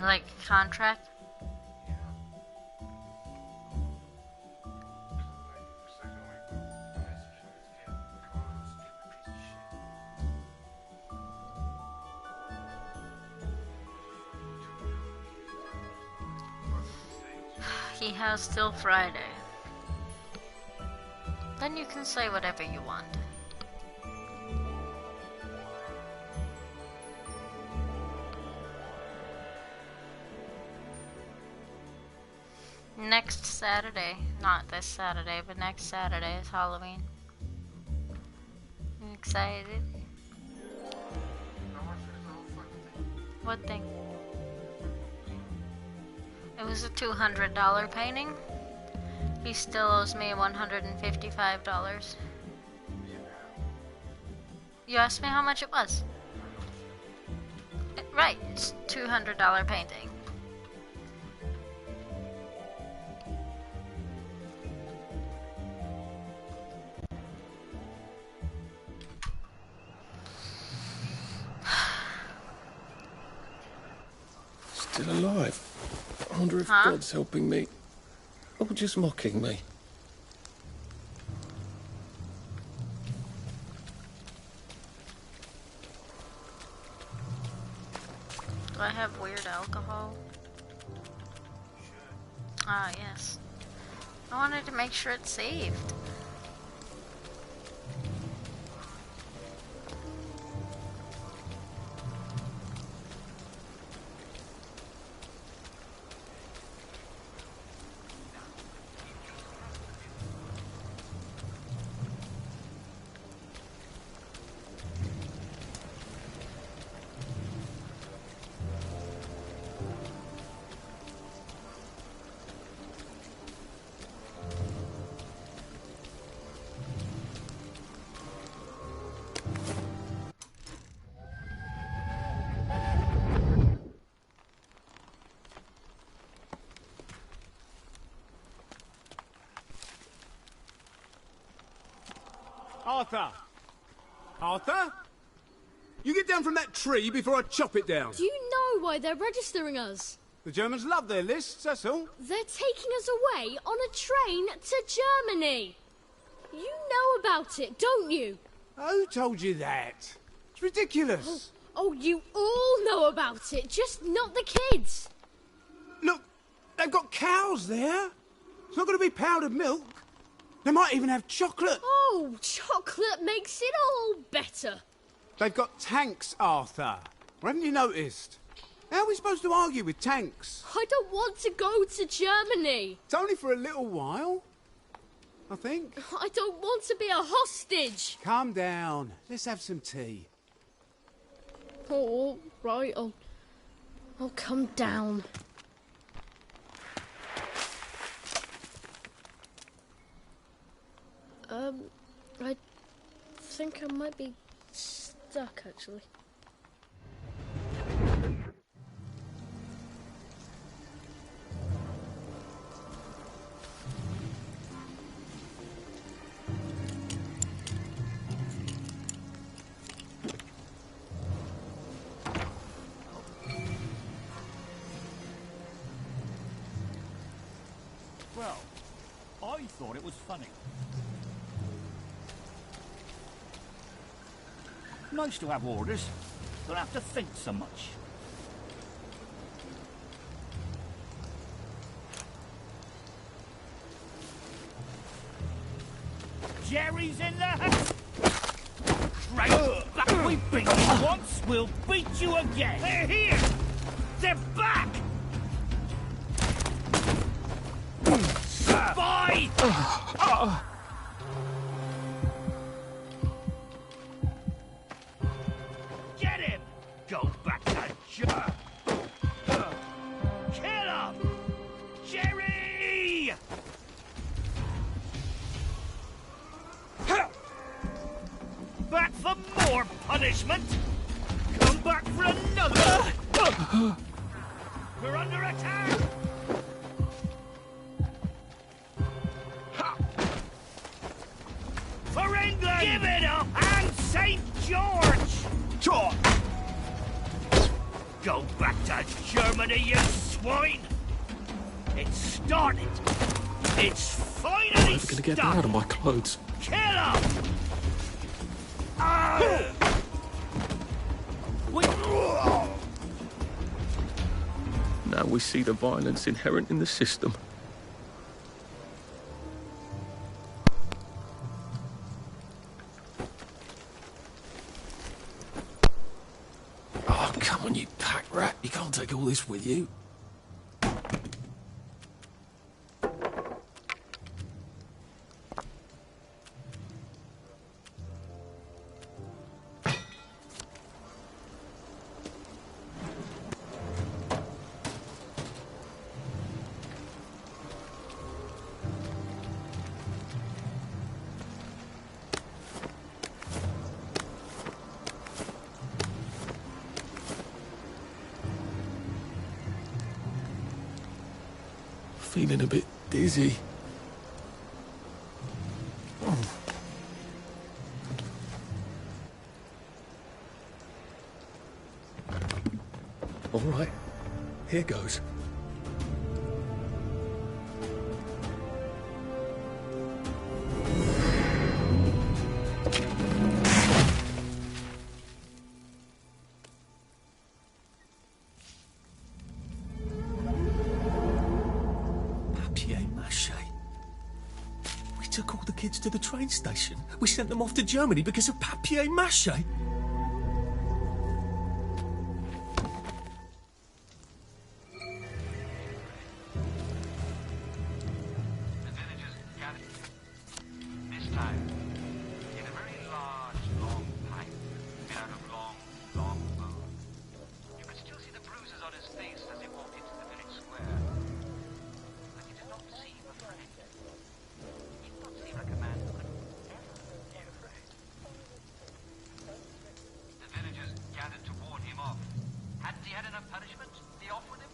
Like a contract? He has till Friday. Then you can say whatever you want. Next Saturday, not this Saturday, but next Saturday is Halloween. I'm excited. What thing? It was a $200 painting. He still owes me $155. You asked me how much it was. Right, it's $200 painting. Still alive. I wonder if God's helping me. Or just mocking me. Do I have weird alcohol? Ah, yes. I wanted to make sure it's saved. Arthur! Arthur? You get down from that tree before I chop it down. Do you know why they're registering us? The Germans love their lists, that's all. They're taking us away on a train to Germany. You know about it, don't you? Who told you that? It's ridiculous. Oh, you all know about it, just not the kids. Look, they've got cows there. It's not going to be powdered milk. They might even have chocolate. Oh, chocolate makes it all better. They've got tanks, Arthur. Or haven't you noticed? How are we supposed to argue with tanks? I don't want to go to Germany. It's only for a little while, I think. I don't want to be a hostage. Calm down. Let's have some tea. Oh, right, I'll come down. I think I might be stuck, actually. Well, I thought it was funny. Nice to have orders. Don't have to think so much. Jerry's in the house. Right back. We beat you once, we'll beat you again. They're here. They're back. Bye. Get him! Go back to Joe! Kill him! Jerry! Back for more punishment! Come back for another! We're under attack! For England! Give it up! And St. George! go back to Germany, you swine! It's started! It's finally I'm never gonna get that out of started! my clothes. Kill him! Now we see the violence inherent in the system. Oh, come on, you pack rat. You can't take all this with you. Feeling a bit dizzy. All right, here goes. Papier-mâché. We took all the kids to the train station. We sent them off to Germany because of papier-mâché. The villagers gathered, this time, in a very large, long pipe, made out of long bone. You could still see the bruises on his face as he walked into the village square. But he did not seem afraid. He did not seem like a man who could ever be afraid. The villagers gathered to warn him off. Hadn't he had enough punishment? Be off with him?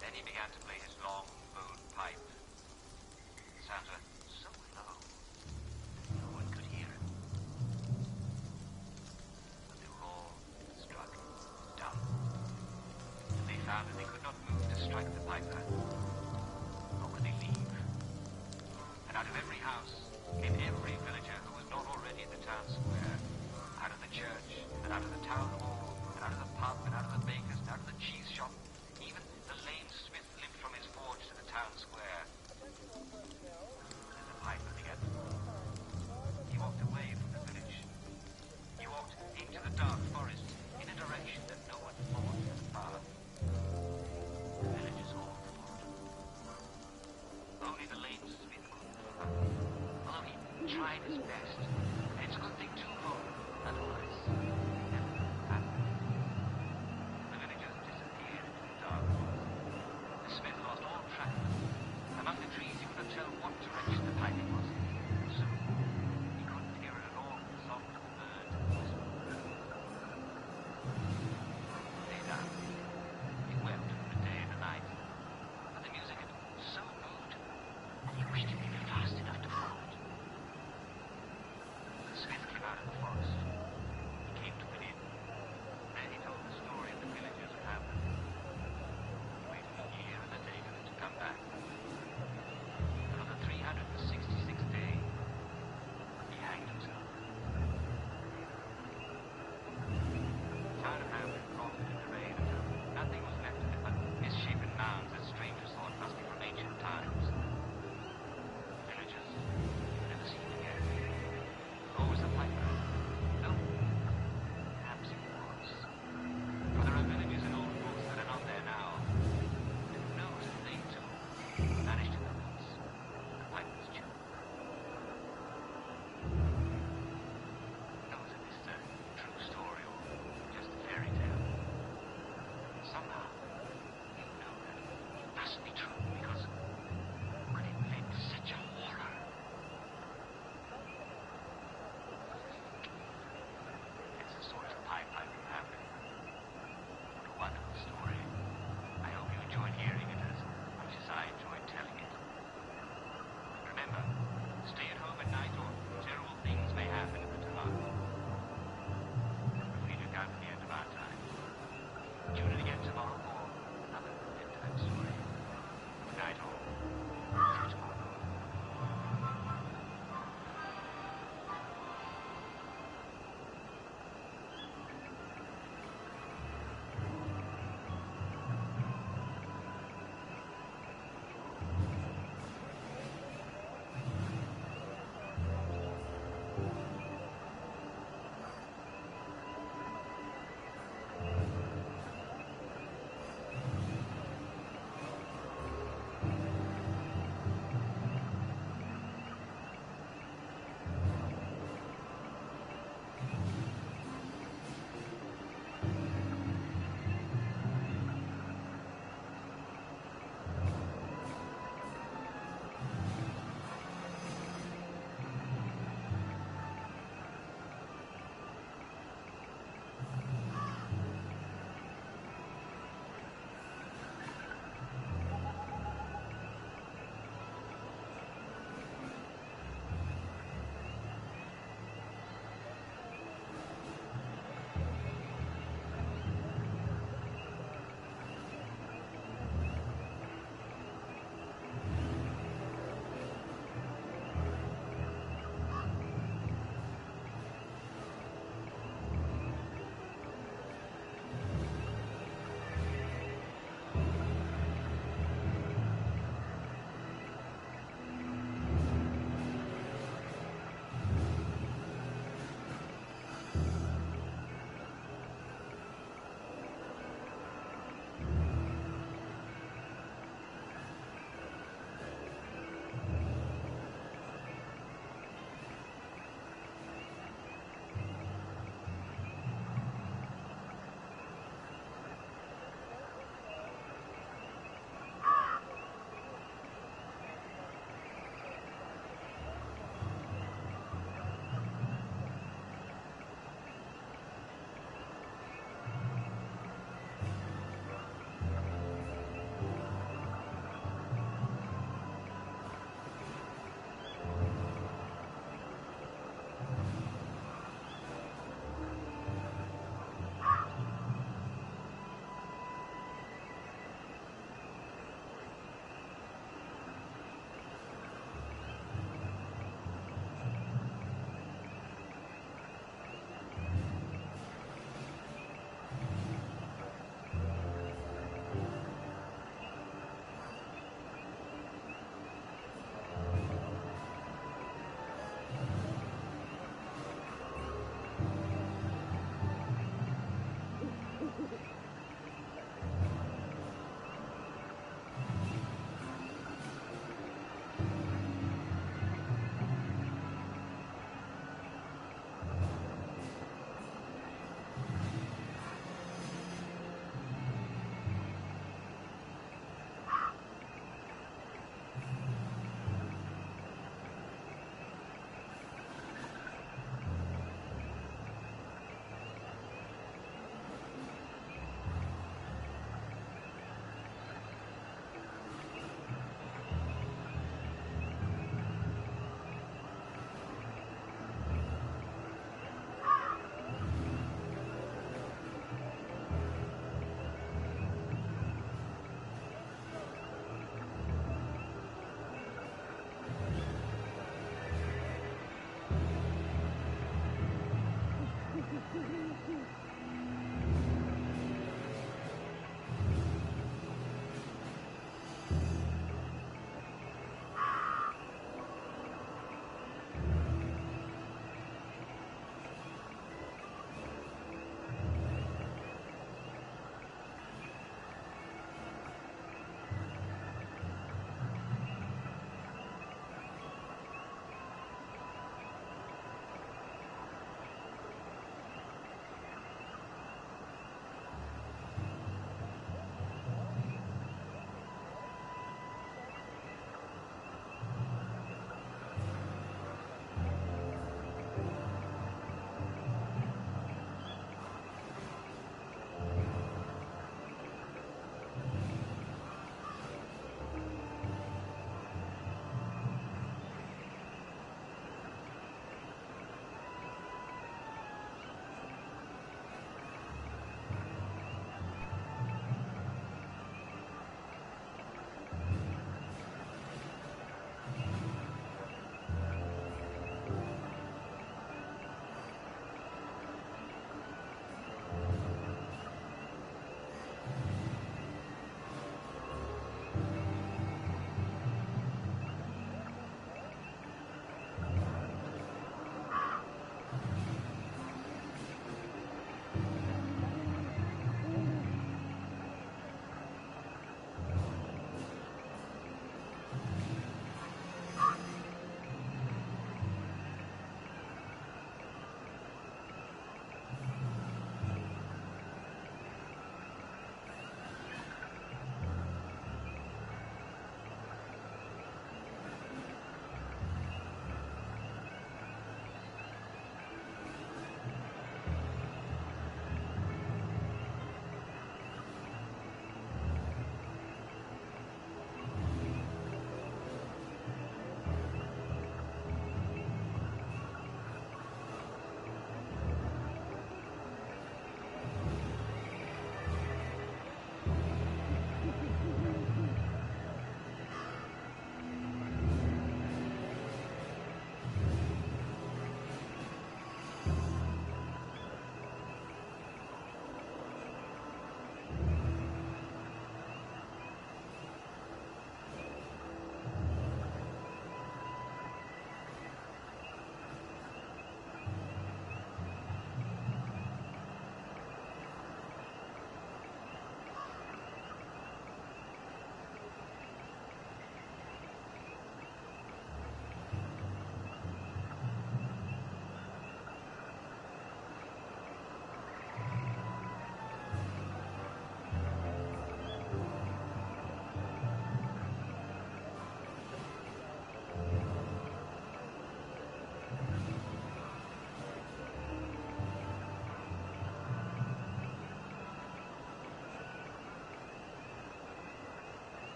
Then he began to play his long bone pipe. The sounds were so low, no one could hear him. But they were all struck dumb. And they found that they could not move to strike the piper, nor could they leave. And out of every house came every villager who was not already in the town square, out of the church, and out of the town hall, and out of the pub, and out of the baker's, and out of the cheese shop. Even the lame smith limped from his forge to the town square. As the piper began to fall, he walked away from the village. He walked into the dark forest in a direction that no one thought was far. The villagers all followed. Only the lame smith couldn't follow. Although he tried his best. And it's a good thing too, for otherwise it never happened. The villagers disappeared.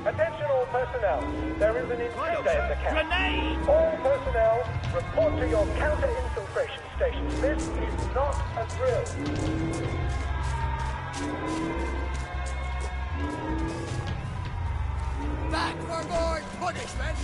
Attention all personnel. There is an intruder in the camp. Grenade! All personnel, report to your counter-infiltration stations. This is not a drill. Back for more punishment!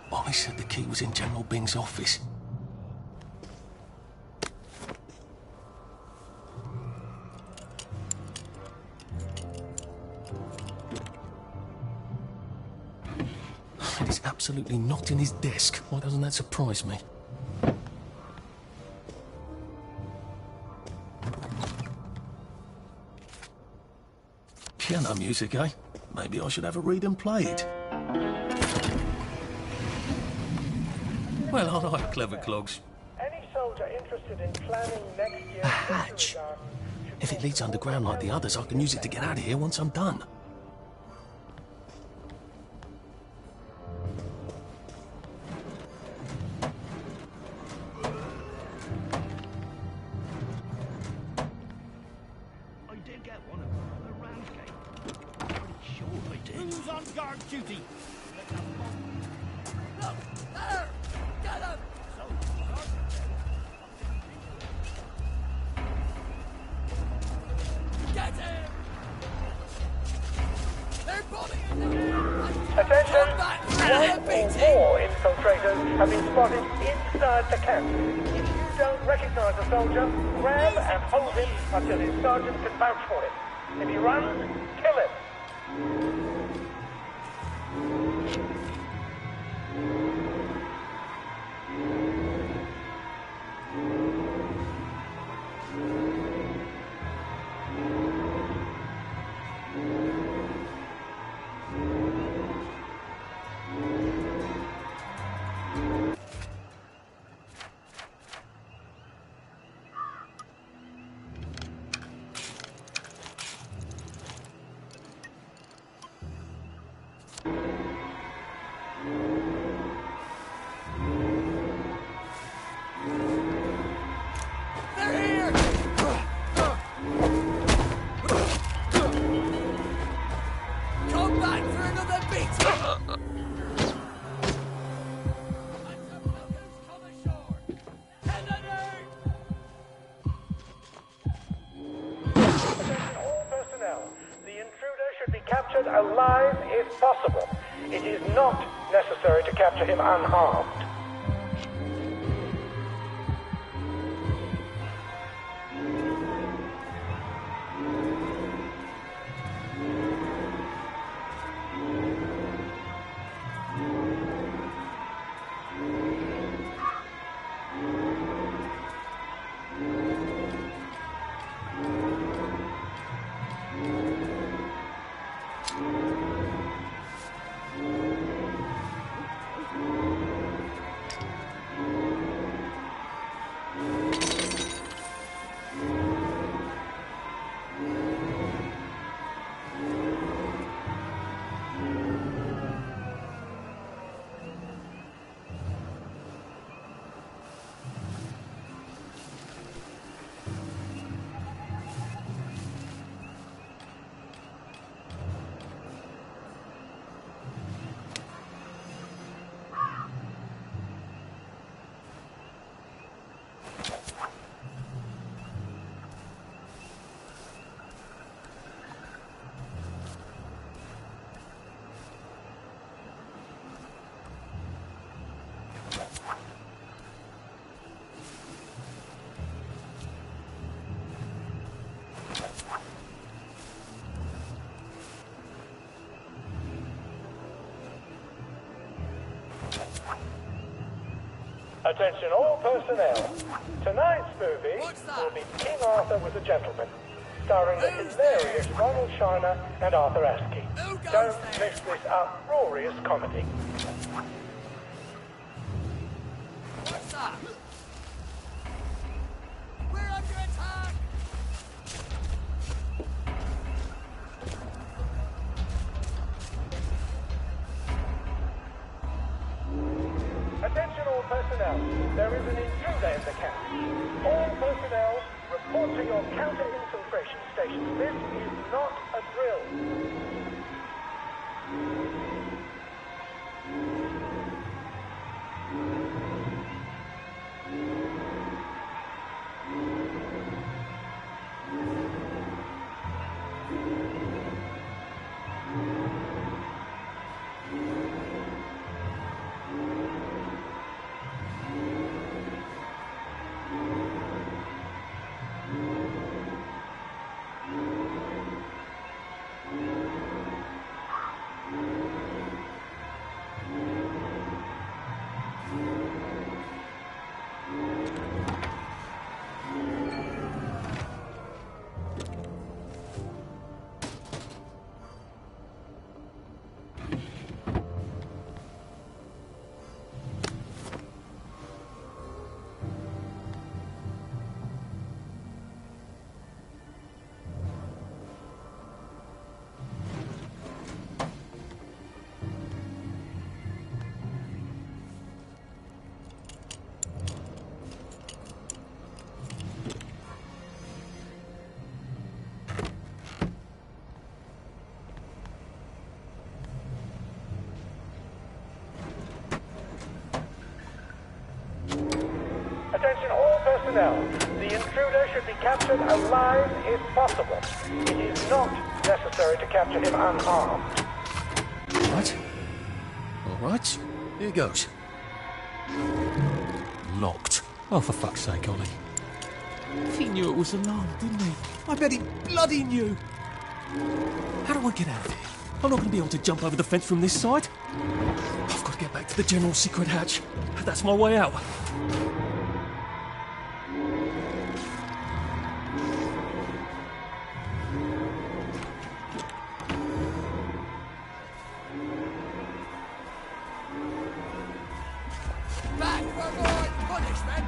Molly said the key was in General Bing's office. It's absolutely not in his desk. Why doesn't that surprise me? Piano music, eh? Maybe I should have a read and play it. Well, all right, clever clogs. Any soldier interested in planning next year's A hatch. If it leads underground like the others, I can use it to get out of here once I'm done. I did get one of them on the Ramsgate. Pretty sure I did. Who's on guard duty? Look! There! Get him! Get him! They're bombing in there! Attention! One or more infiltrators have been spotted inside the camp. If you don't recognize a soldier, grab and hold him until his sergeant can vouch for him. If he runs, kill him. Alive if possible. It is not necessary to capture him unharmed. Attention all personnel. Tonight's movie will be King Arthur was a Gentleman, starring the hilarious Ronald Shiner and Arthur Askey. Don't miss this uproarious comedy. What's up? We're under attack! Attention all personnel. There is an intruder in the camp. All personnel, report to your counter-infiltration stations. This is not a drill. Attention all personnel. The intruder should be captured alive if possible. It is not necessary to capture him unharmed. Right. All right. Here goes. Locked. Oh, for fuck's sake, Ollie. He knew it was alarmed, didn't he? I bet he bloody knew. How do I get out of here? I'm not going to be able to jump over the fence from this side. I've got to get back to the general secret hatch. That's my way out. Back to avoid punishment!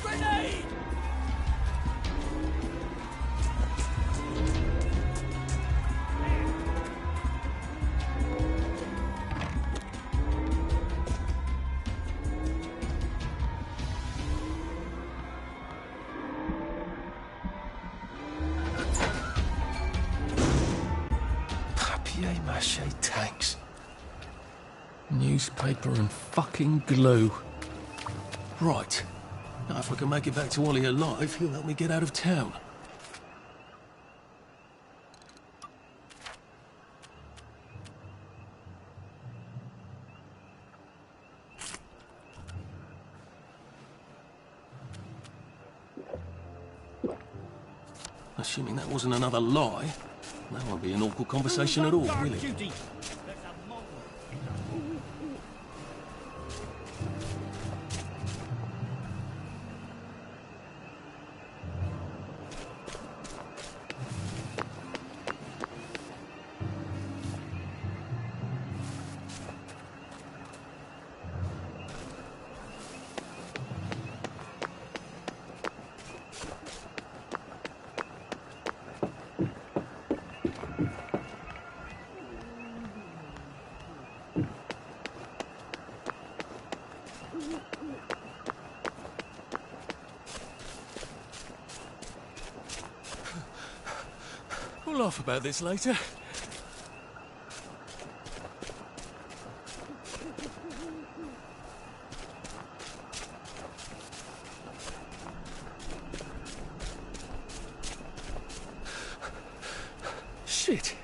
Grenade! Papier-mâché tanks. Newspaper and fucking glue. Right. Now if I can make it back to Ollie alive, he'll help me get out of town. Assuming that wasn't another lie, that won't be an awkward conversation at all, will it? Duty. There's a mole. We'll laugh about this later. Shit.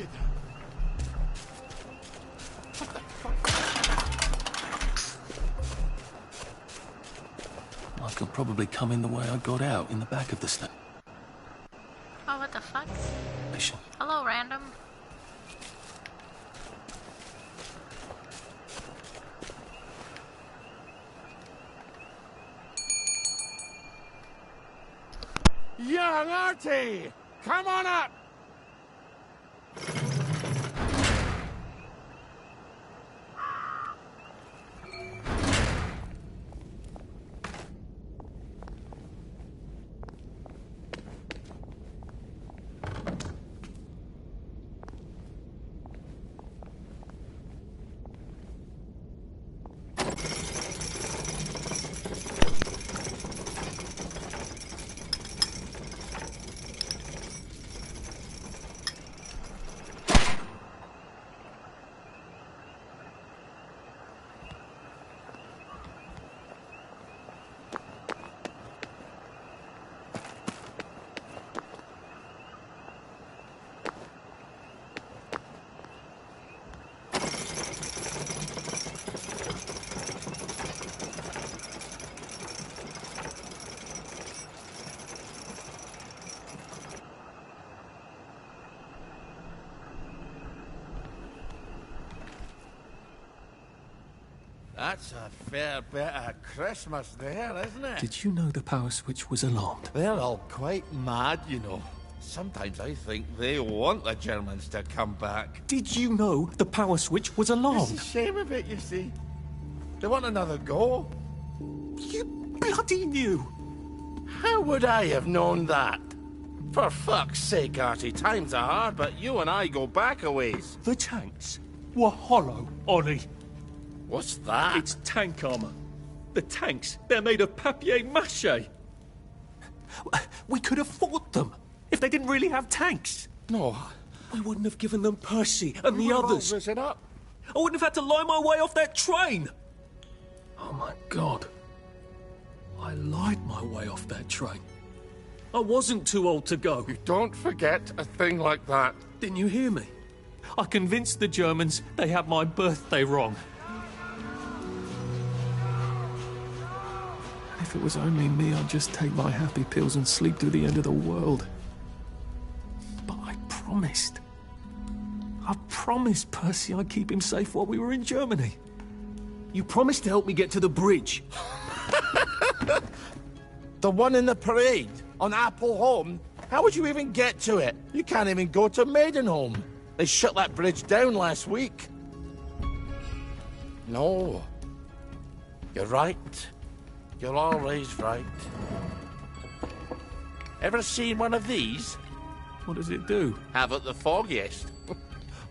you do? I could probably come in the way I got out, in the back of the Oh, what the fuck? station. Hello, random. Young Artie! Come on up! That's a fair bit of Christmas there, isn't it? Did you know the power switch was alarmed? They're all quite mad, you know. Sometimes I think they want the Germans to come back. Did you know the power switch was It's alarmed? a shame of it, you see. They want another go. You bloody knew! How would I have known that? For fuck's sake, Artie, times are hard, but you and I go back a ways. The tanks were hollow, Ollie. What's that? It's tank armor. The tanks, they're made of papier-mâché. We could have fought them if they didn't really have tanks. No. I wouldn't have given them Percy and the We would have others. all risen up. I wouldn't have had to lie my way off that train. Oh my God. I lied my way off that train. I wasn't too old to go. You don't forget a thing like that. Didn't you hear me? I convinced the Germans they had my birthday wrong. If it was only me, I'd just take my happy pills and sleep through the end of the world. But I promised. I promised Percy I'd keep him safe while we were in Germany. You promised to help me get to the bridge. The one in the parade on Apple Home? How would you even get to it? You can't even go to Maidenholm. They shut that bridge down last week. No. You're right. You're always right. Ever seen one of these? What does it do? Haven't the foggiest.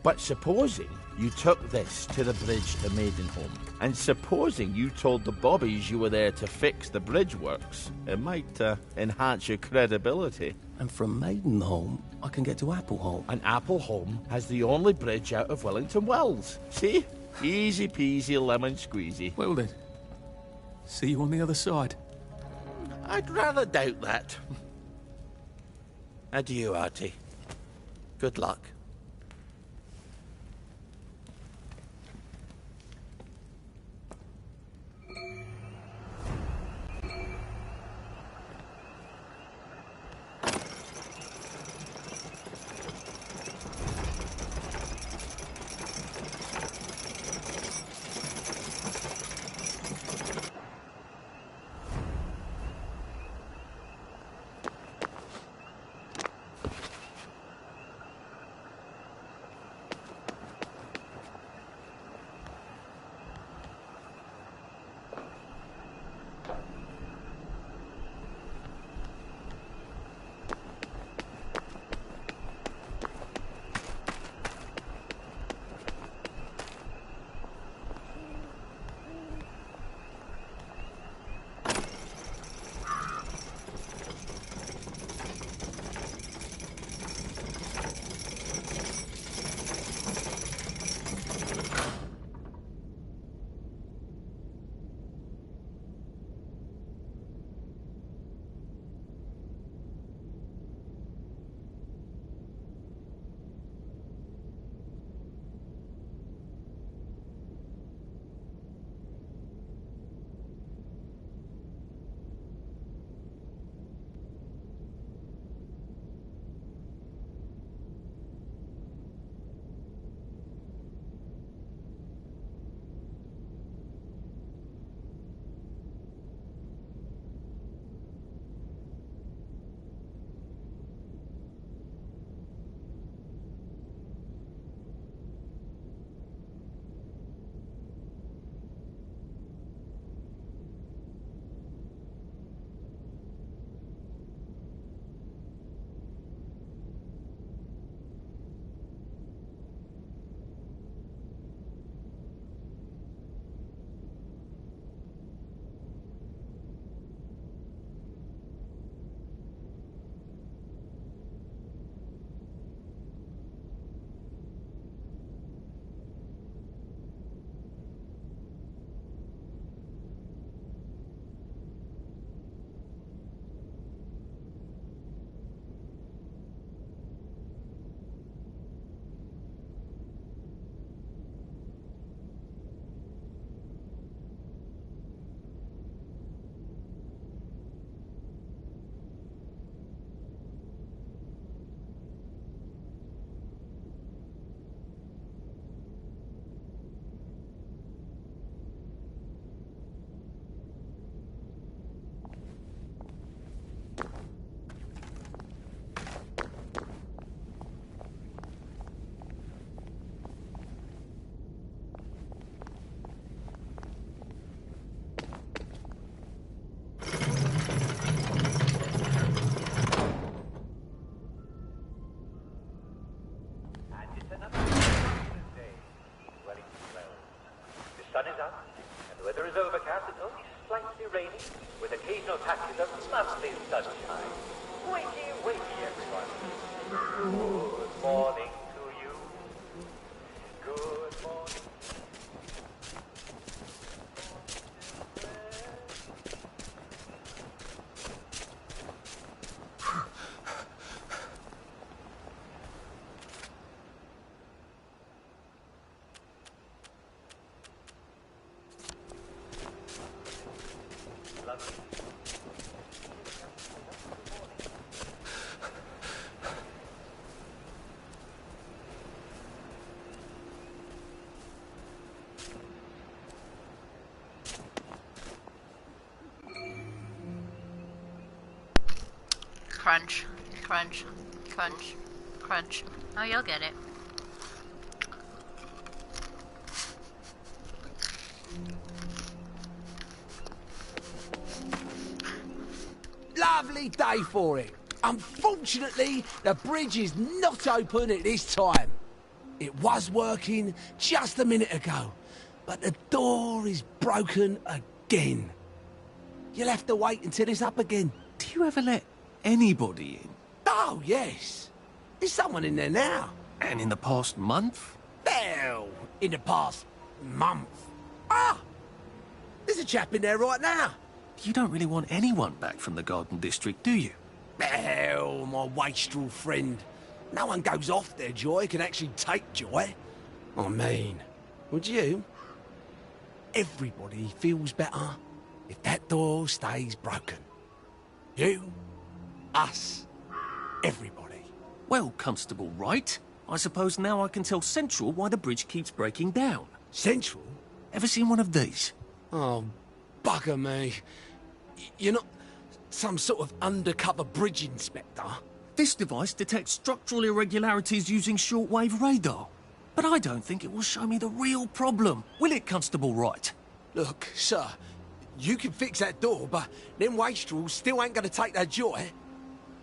But supposing you took this to the bridge to Maidenholm, and supposing you told the bobbies you were there to fix the bridge works, it might enhance your credibility. And from Maidenholm, I can get to Appleholm. And Appleholm has the only bridge out of Wellington Wells. See? Easy peasy lemon squeezy. Well then, see you on the other side. I'd rather doubt that. Adieu, Artie. Good luck. Wakey, wakey, everyone. Good morning to you. Good morning. Crunch, crunch, crunch, crunch. Oh, you'll get it. Lovely day for it. Unfortunately, the bridge is not open at this time. It was working just a minute ago, but the door is broken again. You'll have to wait until it's up again. Do you ever let anybody in? Oh, yes. There's someone in there now. And in the past month? Hell, in the past month. Ah! There's a chap in there right now. You don't really want anyone back from the Garden District, do you? Hell, my wastrel friend. No one goes off their joy can actually take joy. I mean, would you? Everybody feels better if that door stays broken. You, us, everybody. Well, Constable Wright, I suppose now I can tell Central why the bridge keeps breaking down. Central? Ever seen one of these? Oh, bugger me. You're not some sort of undercover bridge inspector? This device detects structural irregularities using shortwave radar. But I don't think it will show me the real problem. Will it, Constable Wright? Look, sir, you can fix that door, but them wastrels still ain't gonna take their joy.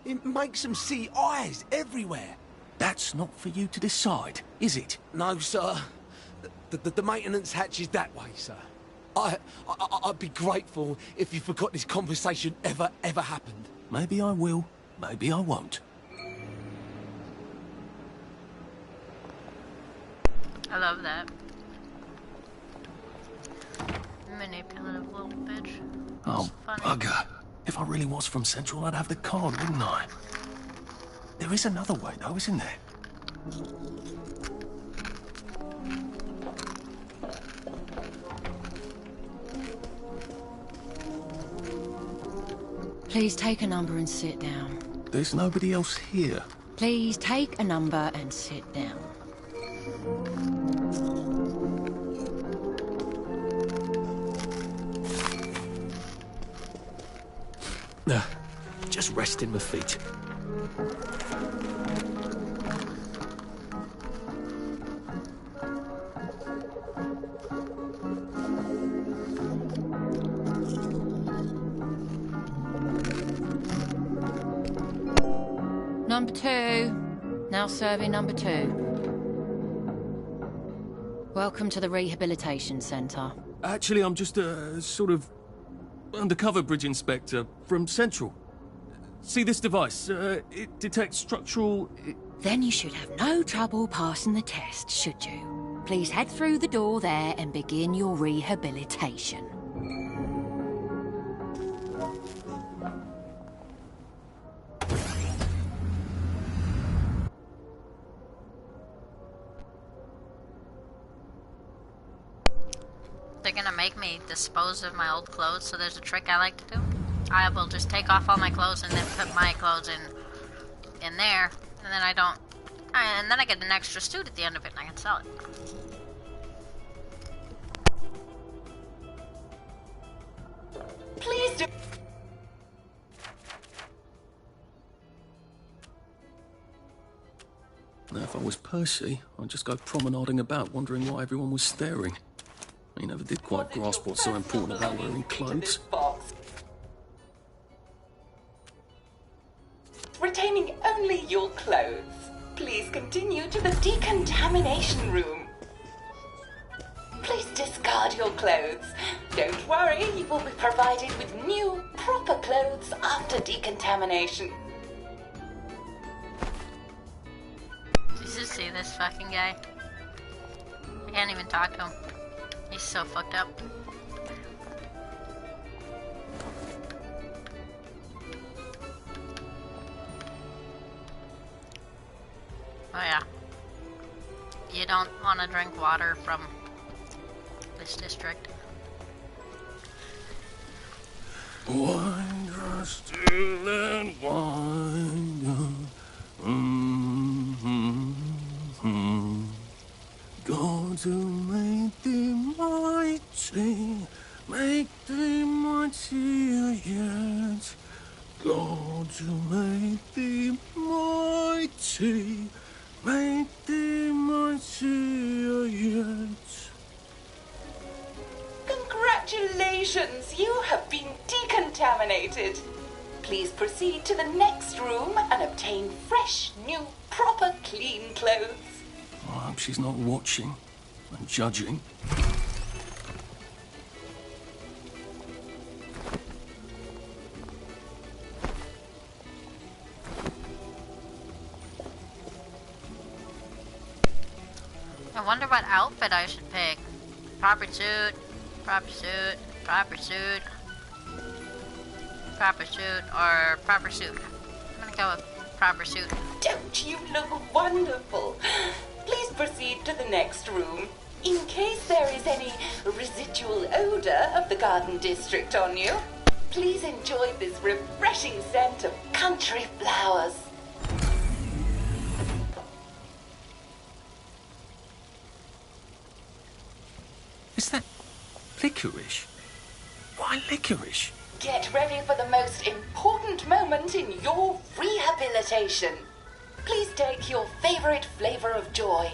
It makes them see eyes everywhere. That's not for you to decide, is it? No, sir. The maintenance hatch is that way, sir. I'd be grateful if you forgot this conversation ever happened. Maybe I will, maybe I won't. I love that. Manipulative little bitch. Oh, funny. bugger. If I really was from Central, I'd have the card, wouldn't I? There is another way, though, isn't there? Please take a number and sit down. There's nobody else here. Please take a number and sit down. Just resting my feet. Number 2. Now serving number 2. Welcome to the Rehabilitation Centre. Actually, I'm just a sort of undercover bridge inspector from Central. See this device? It detects structural... Then you should have no trouble passing the test, should you? Please head through the door there and begin your rehabilitation. They're gonna make me dispose of my old clothes, so there's a trick I like to do. I will just take off all my clothes and then put my clothes in there, and then and then I get an extra suit at the end of it and I can sell it. Please do. Now, if I was Percy, I'd just go promenading about, wondering why everyone was staring. I never did quite grasp what's so important about wearing clothes. Retaining only your clothes. Please continue to the decontamination room. Please discard your clothes. Don't worry, you will be provided with new, proper clothes after decontamination. just see this fucking guy. I can't even talk to him. He's so fucked up. Oh yeah. You don't want to drink water from this district. Wine glass still and wine. God to make thee mighty, make thee mightier yet. God to make thee mighty, make thee mightier yet. Congratulations, you have been decontaminated. Please proceed to the next room and obtain fresh, new, proper, clean clothes. I hope she's not watching and judging. I wonder what outfit I should pick. Proper suit, proper suit, proper suit, proper suit, or proper suit. I'm gonna go with proper suit. Don't you look wonderful? Please proceed to the next room. In case there is any residual odor of the Garden District on you, please enjoy this refreshing scent of country flowers. Is that licorice? Why licorice? Get ready for the most important moment in your rehabilitation. Please take your favorite flavor of joy.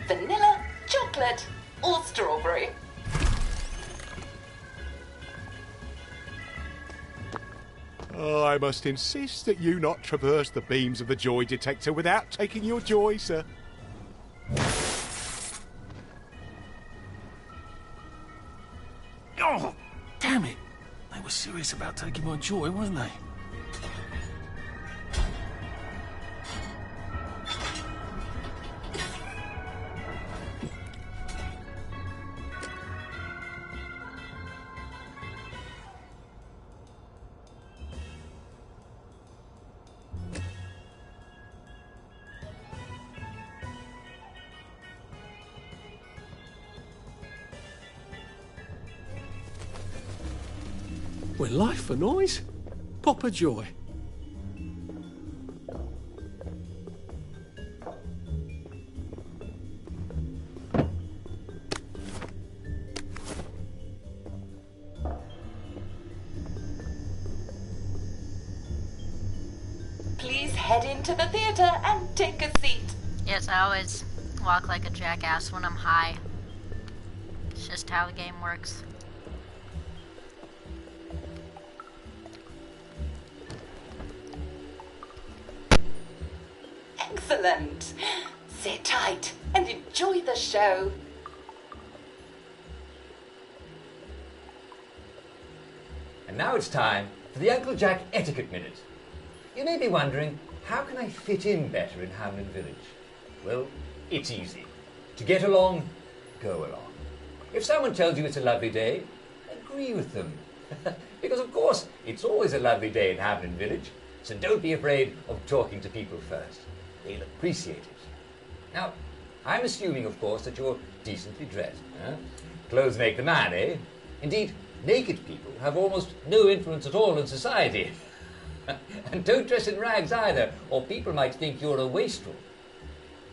Vanilla, chocolate, or strawberry. Oh, I must insist that you not traverse the beams of the joy detector without taking your joy, sir. Oh, damn it. They were serious about taking my joy, weren't they? Well, life for noise. Pop a joy. Please head into the theater and take a seat. Yes, I always walk like a jackass when I'm high. It's just how the game works. Excellent. Sit tight and enjoy the show. And now it's time for the Uncle Jack Etiquette Minute. You may be wondering, how can I fit in better in Hamlin Village? Well, it's easy. To get along, go along. If someone tells you it's a lovely day, agree with them. Because, of course, it's always a lovely day in Hamlin Village, so don't be afraid of talking to people first. They'll appreciate it. Now, I'm assuming, of course, that you're decently dressed. Huh? Clothes make the man, eh? Indeed, naked people have almost no influence at all in society. And don't dress in rags either, or people might think you're a wastrel.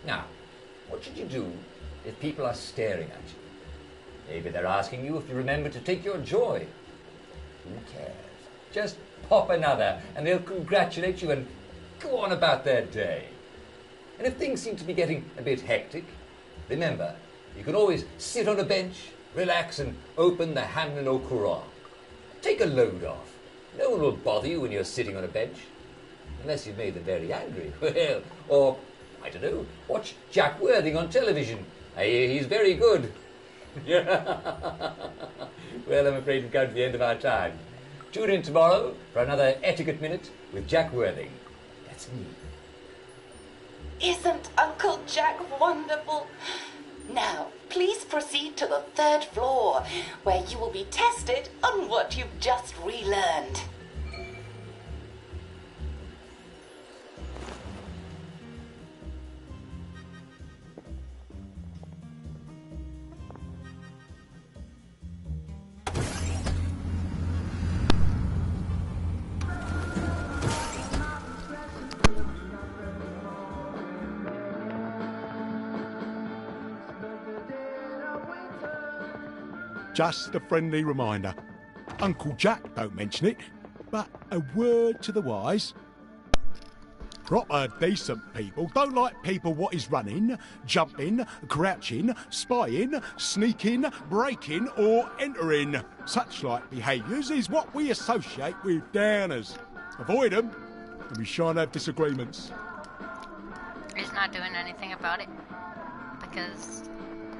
Now, what should you do if people are staring at you? Maybe they're asking you if you remember to take your joy. Who cares? Just pop another, and they'll congratulate you and go on about their day. And if things seem to be getting a bit hectic, remember, you can always sit on a bench, relax, and open the Hamlin O'Qur'an. Take a load off. No one will bother you when you're sitting on a bench. Unless you've made them very angry. Well, or, I don't know, watch Jack Worthing on television. I hear he's very good. Well, I'm afraid we've come to the end of our time. Tune in tomorrow for another Etiquette Minute with Jack Worthing. That's me. Isn't Uncle Jack wonderful? Now, please proceed to the 3rd floor, where you will be tested on what you've just relearned. Just a friendly reminder. Uncle Jack don't mention it, but a word to the wise. Proper decent people don't like people what is running, jumping, crouching, spying, sneaking, breaking or entering. Such like behaviours is what we associate with downers. Avoid them and we shan't have disagreements. He's not doing anything about it because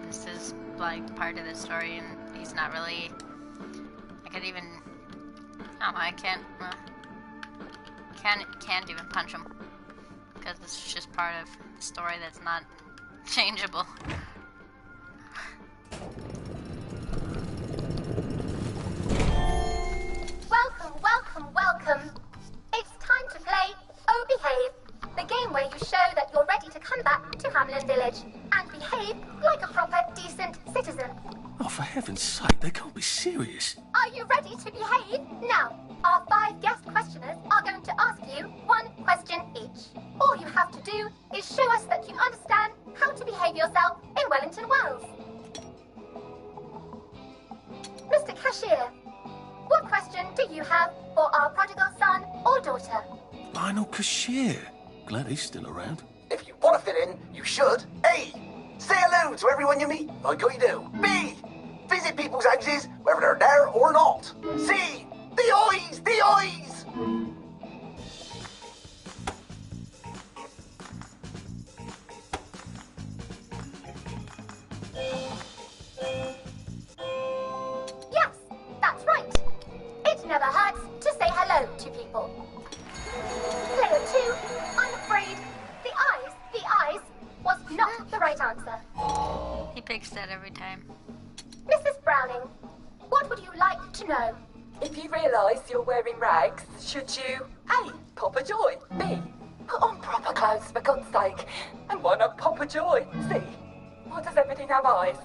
this is like part of the story and he's not really... I could even... No, I can't even punch him. Because it's just part of the story that's not changeable. Welcome, welcome, welcome. It's time to play Oh Behave, the game where you show that you're ready to come back to Hamlin Village and behave like a proper, decent citizen. Oh, for heaven's sake, they can't be serious. Are you ready to behave? Now, our 5 guest questioners are going to ask you 1 question each. All you have to do is show us that you understand how to behave yourself in Wellington Wells. Mr. Cashier, what question do you have for our prodigal son or daughter? Lionel Cashier. Glad he's still around. If you want to fit in, you should. A. Say hello to everyone you meet, like I do. B. Visit people's houses, whether they're there or not. C. The eyes! The eyes! Yes, that's right. It never hurts to say hello to people. Player 2, I'm afraid the eyes was not the right answer. He picks that every time. Mrs. Browning, what would you like to know? If you realise you're wearing rags, should you A. Pop a joy, B. Put on proper clothes for God's sake, and why not pop a joy, C. Why does everything have eyes?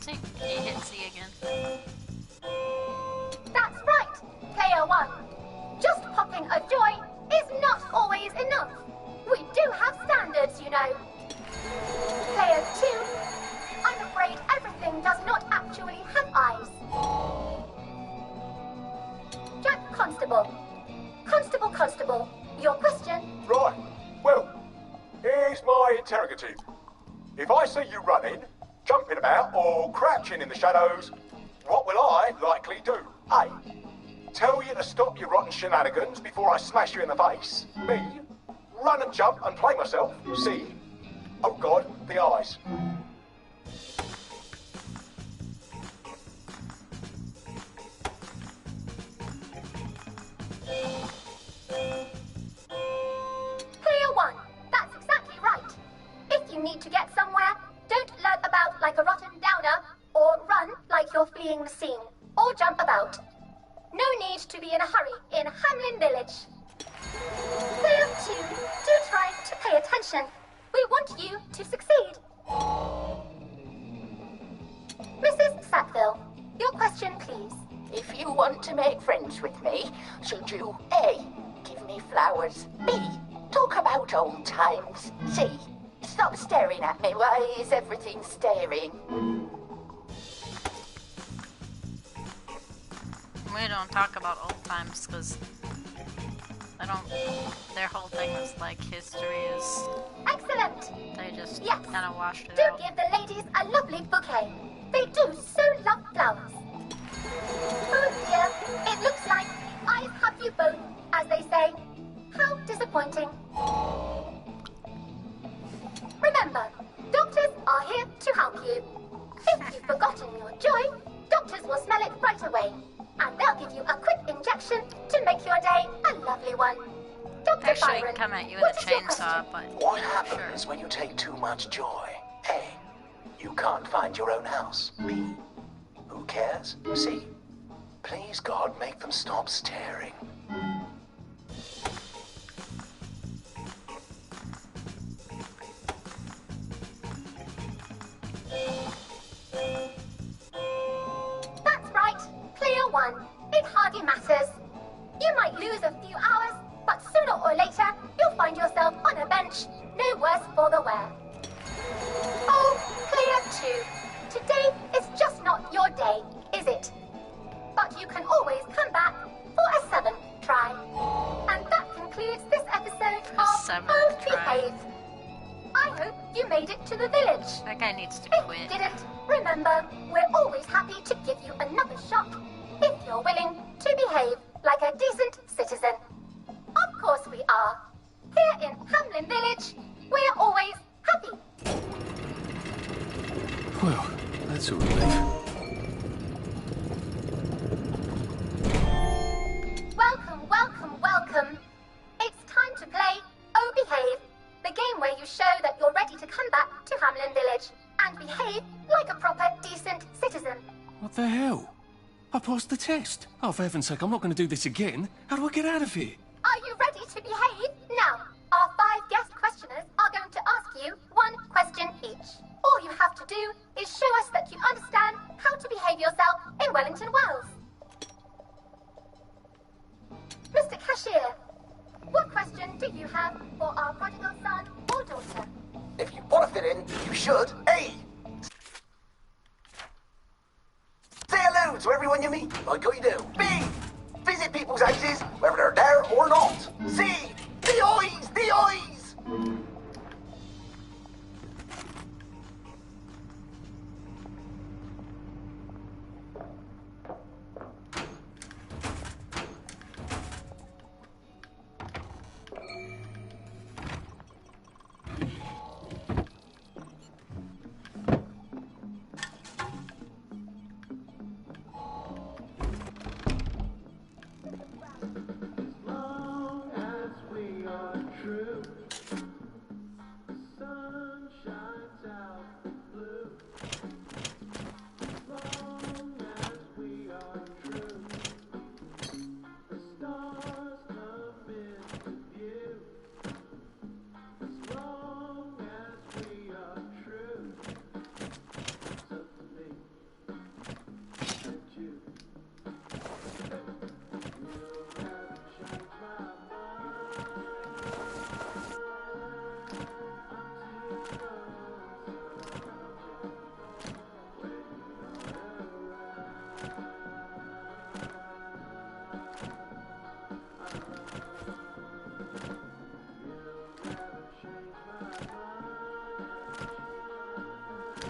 See, he hit C again. That's right, Player 1. Just popping a joy is not always enough. We do have standards, you know. Player 2, I'm afraid everything does not actually have eyes. Jack Constable. Constable, your question? Right, well, here's my interrogative. If I see you running, jumping about, or crouching in the shadows, what will I likely do? A. Tell you to stop your rotten shenanigans before I smash you in the face. B. Run and jump and play myself. C. Oh God, the eyes. Player 1, that's exactly right. If you need to get somewhere, don't lurk about like a rotten downer, or run like you're fleeing the scene, or jump about. No need to be in a hurry in Hamlin Village. Player 2, do try to pay attention. We want you to succeed. Mrs. Sackville, your question, please. If you want to make friends with me, should you A. Give me flowers, B. Talk about old times, C. Stop staring at me, why is everything staring? We don't talk about old times because I don't. Their whole thing is like history is. Excellent. They just Yes. kind of washed it Do out. give the ladies a lovely bouquet. They do so love flowers. Oh dear, it looks like I have you both, as they say. How disappointing. Remember, doctors are here to help you. If you've forgotten your joy, doctors will smell it right away. And wish I Byron. could come at you with What a is your chainsaw, question? but What happens when you take too much joy? A. You can't find your own house. B. Who cares? C. Please, God, make them stop staring. That's right. Clear one. It hardly matters. You might lose a few hours, but sooner or later, you'll find yourself on a bench, no worse for the wear. Oh, clear two. Today is just not your day, is it? But you can always come back for a seventh try. And that concludes this episode of Oh Behave. I hope you made it to the village. That guy needs to If quit. you didn't, remember, we're always happy to give you another shot if you're willing to behave like a decent citizen. Of course we are. Here in Hamlin Village, we're always happy. Well, that's a relief. Welcome, welcome, welcome. It's time to play Oh Behave, the game where you show that you're ready to come back to Hamlin Village and behave like a proper, decent citizen. What the hell? I passed the test. Oh, for heaven's sake, I'm not going to do this again. How do I get out of here? Are you ready to behave? Now, our 5 guest questioners are going to ask you 1 question each. All you have to do is show us that you understand how to behave yourself in Wellington Wells. Mr. Cashier, what question do you have for our prodigal son or daughter? If you want to fit in, you should. A. Say hello to everyone you meet, like you do. B. Visit people's houses, whether they're there or not. C. The eyes! The eyes!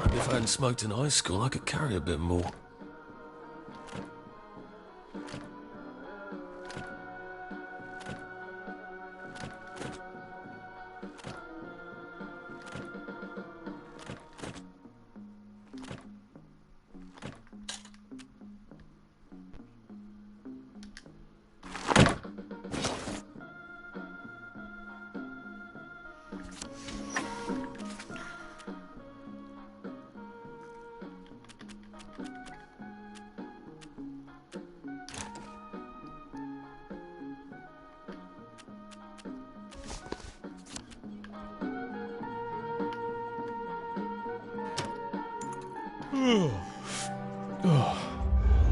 Maybe if I hadn't smoked in high school, I could carry a bit more.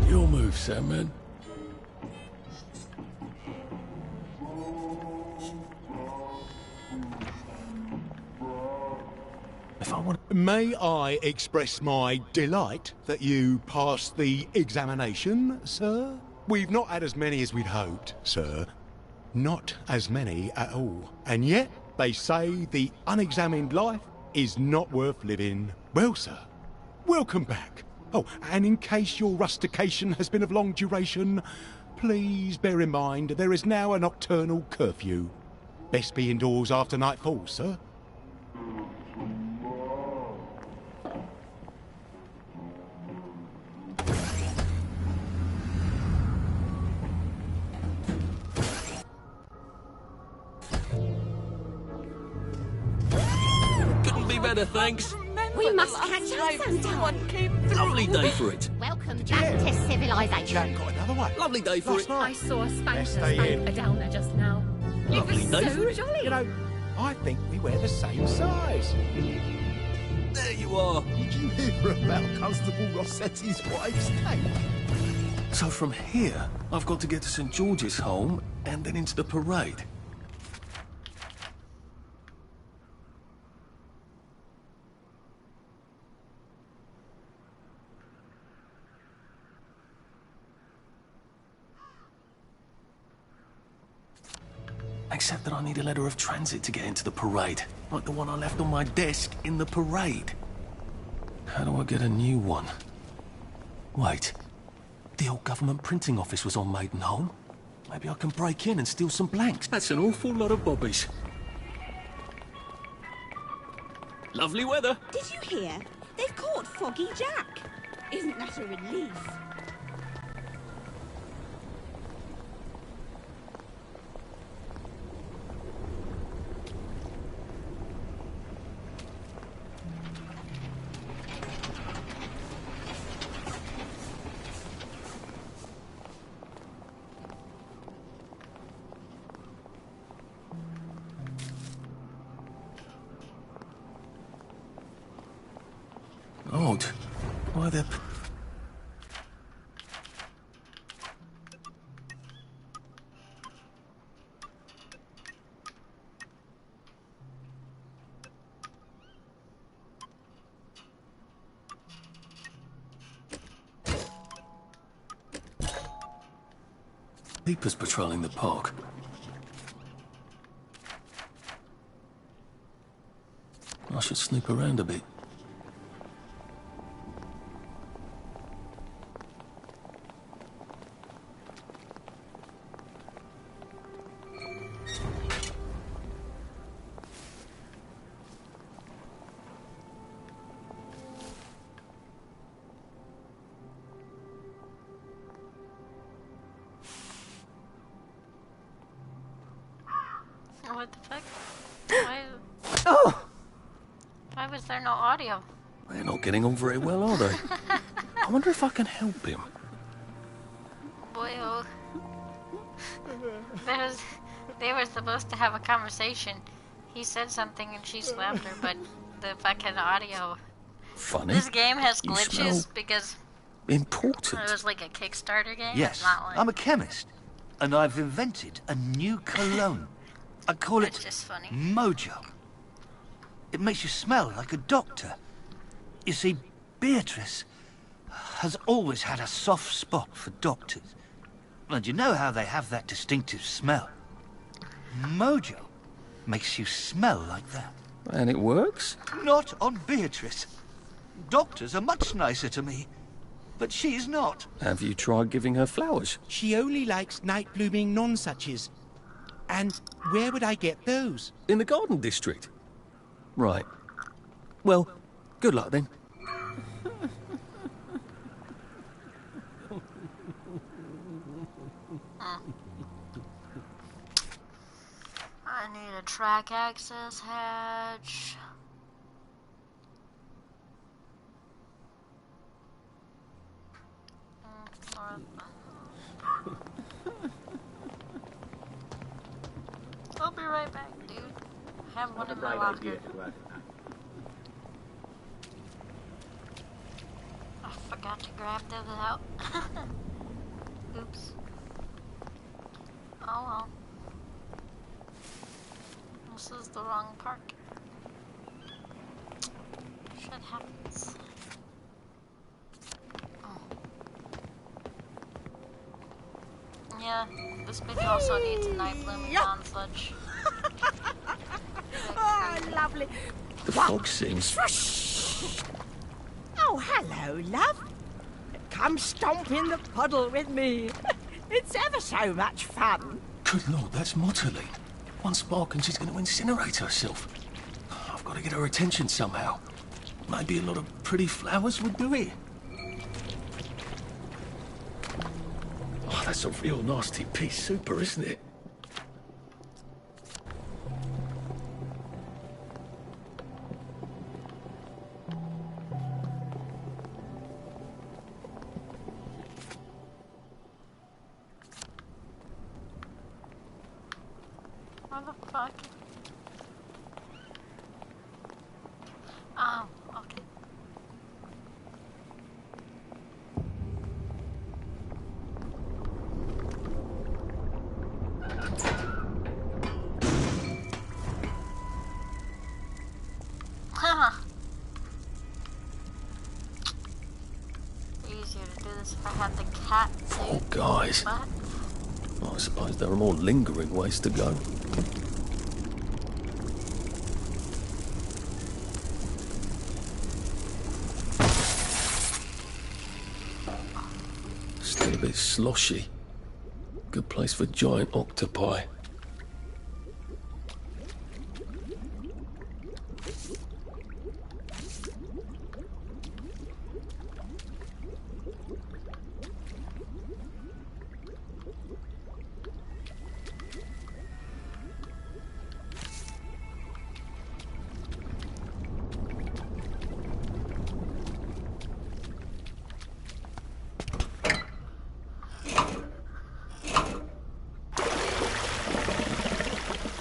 Your move, Sandman. May I express my delight that you passed the examination, sir? We've not had as many as we'd hoped, sir. Not as many at all. And yet, they say the unexamined life is not worth living. Well, sir, welcome back. Oh, and in case your rustication has been of long duration, please bear in mind there is now a nocturnal curfew. Best be indoors after nightfall, sir. better, thanks. We must catch up sometime. Lovely day for it. Welcome back to civilization. Got another one. Lovely day for it. I saw a Let's spanker stay spank in. a downer just now. Lovely It day was for so it. jolly. You know, I think we wear the same size. There you are. Did you hear about Constable Rossetti's wife's name? So from here, I've got to get to St. George's home and then into the parade. Except that I need a letter of transit to get into the parade, like the one I left on my desk in the parade. How do I get a new one? Wait, the old government printing office was on Maidenholm. Maybe I can break in and steal some blanks. That's an awful lot of bobbies. Lovely weather. Did you hear? They've caught Foggy Jack. Isn't that a relief? Odd. Why the... Keepers patrolling the park. I should snoop around a bit. What the fuck? Why? Oh! Why was there no audio? They're not getting on very well, are they? I wonder if I can help him. Boy, oh. They were supposed to have a conversation. He said something and she slapped her, but the fucking audio. Funny. This game has You glitches smell because important. it was like a Kickstarter game. Yes, It's not like... I'm a chemist, and I've invented a new cologne. I call it just funny. Mojo. It makes you smell like a doctor. You see, Beatrice has always had a soft spot for doctors. And you know how they have that distinctive smell? Mojo makes you smell like that. And it works? Not on Beatrice. Doctors are much nicer to me, but she's not. Have you tried giving her flowers? She only likes night-blooming nonsuches. And where would I get those? In the Garden District. Right. Well, good luck then. I need a track access hatch. I'll be right back, dude. I have one in my locker. I forgot to grab that out. Oops. Oh well. This is the wrong part. Shit happens. Oh. Yeah, this bitch also needs a night blooming lawn sludge. Oh, lovely. The fog seems... Oh, hello, love. Come stomp in the puddle with me. It's ever so much fun. Good Lord, that's Motterly. One spark and she's going to incinerate herself. I've got to get her attention somehow. Maybe a lot of pretty flowers would do it. Oh, that's a real nasty piece of super, isn't it? What the fuck? Oh, okay. Haha. Easier to do this if I had the cat suit. Oh, guys. But I suppose there are more lingering ways to go. Still a bit sloshy. Good place for giant octopi.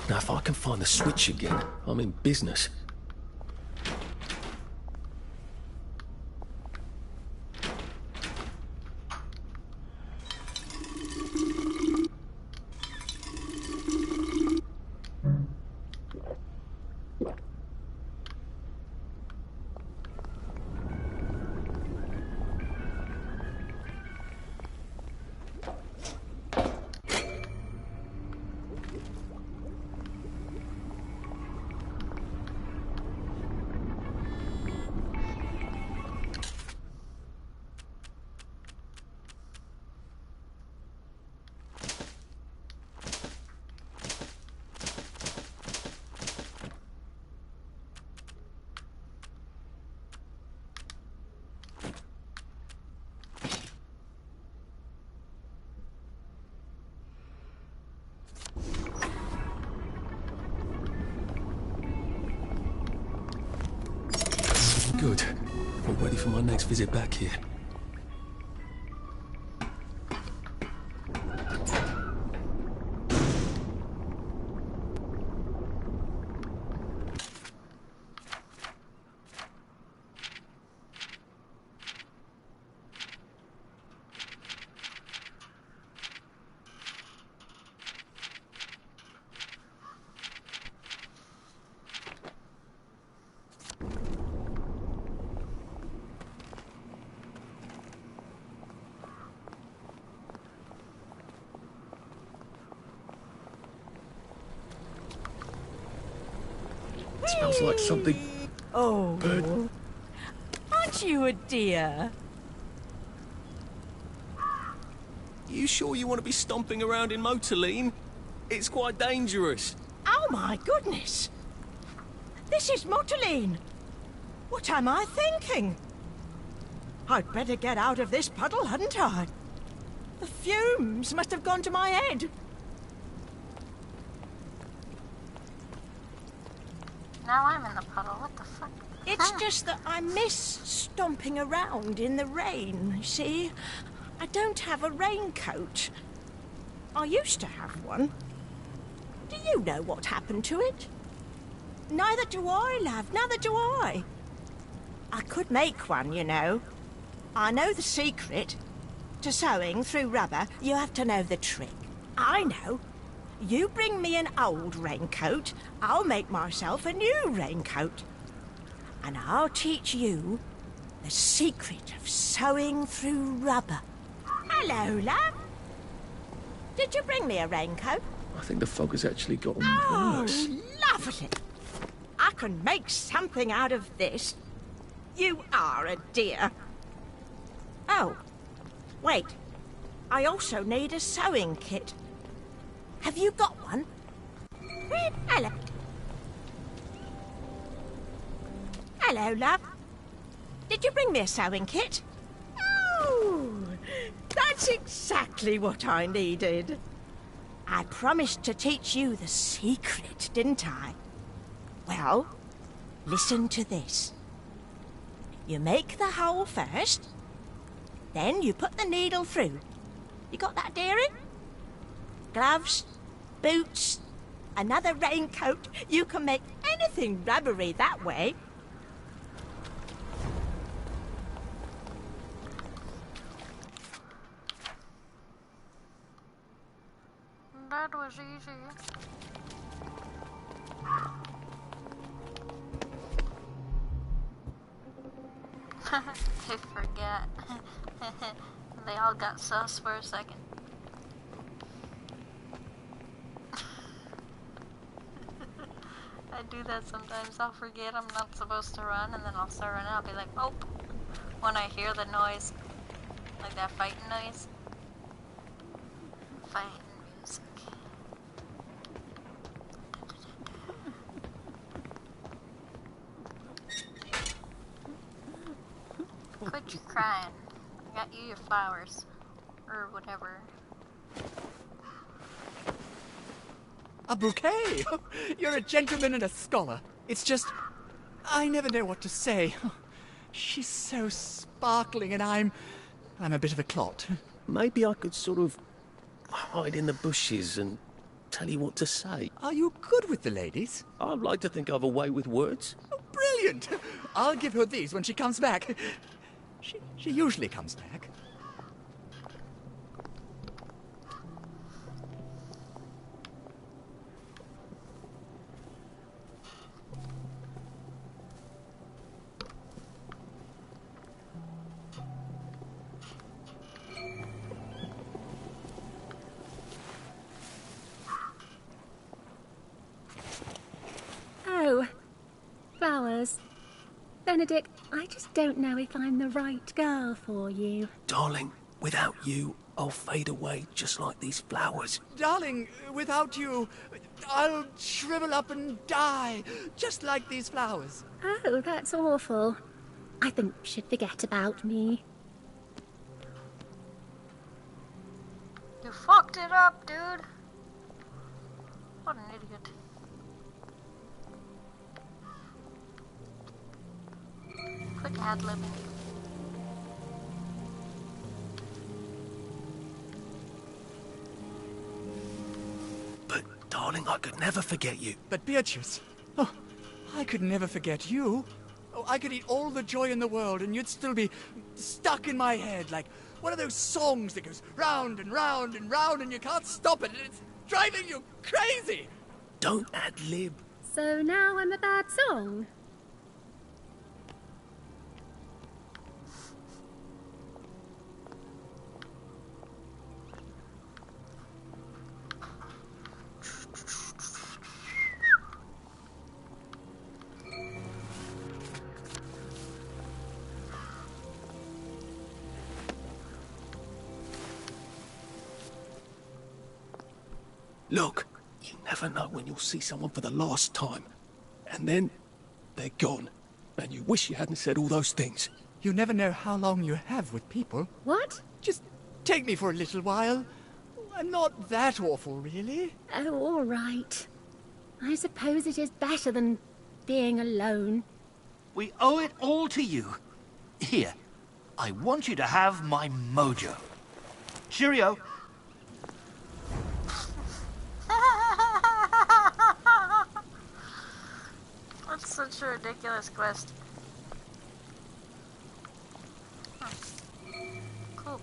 Now, if I can find the switch again, I'm in business. Good. I'm ready for my next visit back here. Smells like something. Oh, Good. aren't you a dear? You sure you want to be stomping around in Motoline? It's quite dangerous. Oh my goodness! This is Motoline. What am I thinking? I'd better get out of this puddle, hadn't I? The fumes must have gone to my head. now I'm in the puddle. What the fuck? It's just that I miss stomping around in the rain, you see? I don't have a raincoat. I used to have one. Do you know what happened to it? Neither do I, love. Neither do I. I could make one, you know. I know the secret. To sewing through rubber, you have to know the trick. I know. You bring me an old raincoat, I'll make myself a new raincoat. And I'll teach you the secret of sewing through rubber. Hello, love. Did you bring me a raincoat? I think the fog has actually gotten worse. Lovely. I can make something out of this. You are a dear. Oh, wait. I also need a sewing kit. Have you got one? Hello. Hello, love. Did you bring me a sewing kit? Oh, that's exactly what I needed. I promised to teach you the secret, didn't I? Well, listen to this. You make the hole first, then you put the needle through. You got that, dearie? Gloves, boots, Another raincoat. You can make anything rubbery that way. That was easy. They forget. They all got sus for a second. I do that sometimes. I'll forget I'm not supposed to run, and then I'll start running. I'll be like, oh, when I hear the noise, like that fighting noise. Fighting music. Quit your crying. I got you your flowers. Or whatever. A bouquet? You're a gentleman and a scholar. It's just, I never know what to say. She's so sparkling and I'm a bit of a clot. Maybe I could sort of hide in the bushes and tell you what to say. Are you good with the ladies? I'd like to think I've a way with words. Oh, brilliant! I'll give her these when she comes back. She usually comes back. Oh, flowers. Benedict, I just don't know if I'm the right girl for you. Darling, without you, I'll fade away just like these flowers. Darling, without you, I'll shrivel up and die, just like these flowers. Oh, that's awful. I think you should forget about me. You fucked it up, dude. What an idiot. Quit ad-libbing. But, darling, I could never forget you. But Beatrice, oh, I could never forget you. Oh, I could eat all the joy in the world and you'd still be stuck in my head like one of those songs that goes round and round and round and you can't stop it and it's driving you crazy. Don't ad-lib. So now I'm a bad song? Look, you never know when you'll see someone for the last time. And then, they're gone. And you wish you hadn't said all those things. You never know how long you have with people. What? Just take me for a little while. I'm not that awful, really. Oh, all right. I suppose it is better than being alone. We owe it all to you. Here, I want you to have my mojo. Cheerio. That's such a ridiculous quest. Huh. Cool.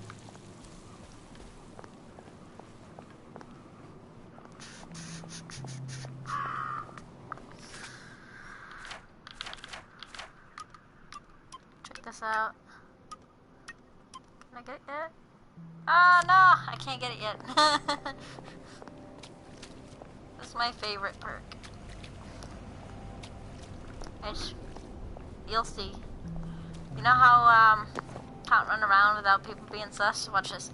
Check this out. Can I get it yet? Oh no, I can't get it yet. This is my favorite perk. You'll see. You know how can't run around without people being sus? Watch this.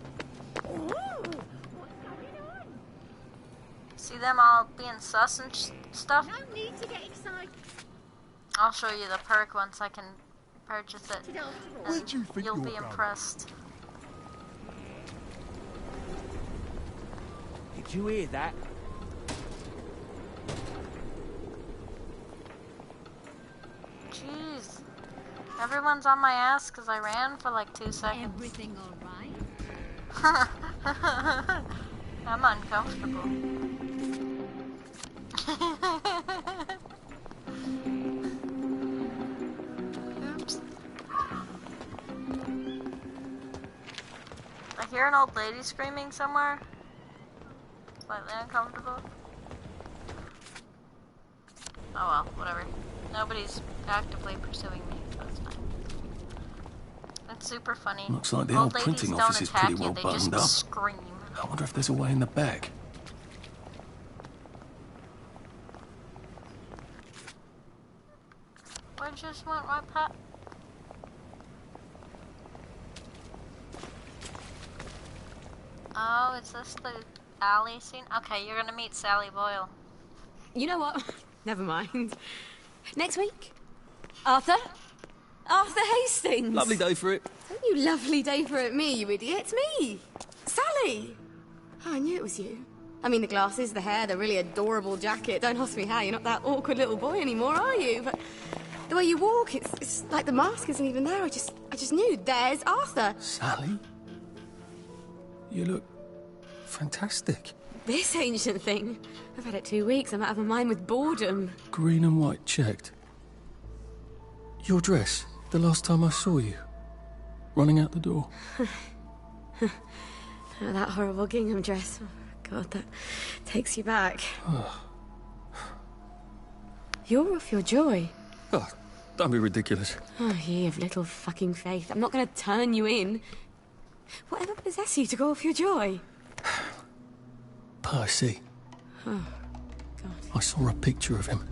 See them all being sus and stuff? No need to get excited. I'll show you the perk once I can purchase it. Where'd you think You'll you be were going? impressed. Did you hear that? Jeez. Everyone's on my ass because I ran for like 2 seconds. Everything alright? I'm uncomfortable. Oops. I hear an old lady screaming somewhere. Slightly uncomfortable. Oh well, whatever. Nobody's actively pursuing me, so it's fine. That's super funny. Looks like the old printing office is pretty well buttoned up. Scream. I wonder if there's a way in the back. I just want my pet. Oh, is this the alley scene? Okay, you're gonna meet Sally Boyle. You know what? Never mind. Next week? Arthur? Arthur Hastings! Lovely day for it. Don't you lovely day for it, me, you idiot. It's me! Sally! Oh, I knew it was you. I mean, the glasses, the hair, the really adorable jacket. Don't ask me how. You're not that awkward little boy anymore, are you? But the way you walk, it's like the mask isn't even there. I just knew. There's Arthur. Sally? You look fantastic. This ancient thing. I've had it 2 weeks. I'm out of my mind with boredom. Green and white checked. Your dress, the last time I saw you. Running out the door. Oh, that horrible gingham dress. Oh, God, that takes you back. You're off your joy. Oh, don't be ridiculous. Oh, ye of little fucking faith. I'm not going to turn you in. Whatever possessed you to go off your joy? Percy. Oh, I saw a picture of him.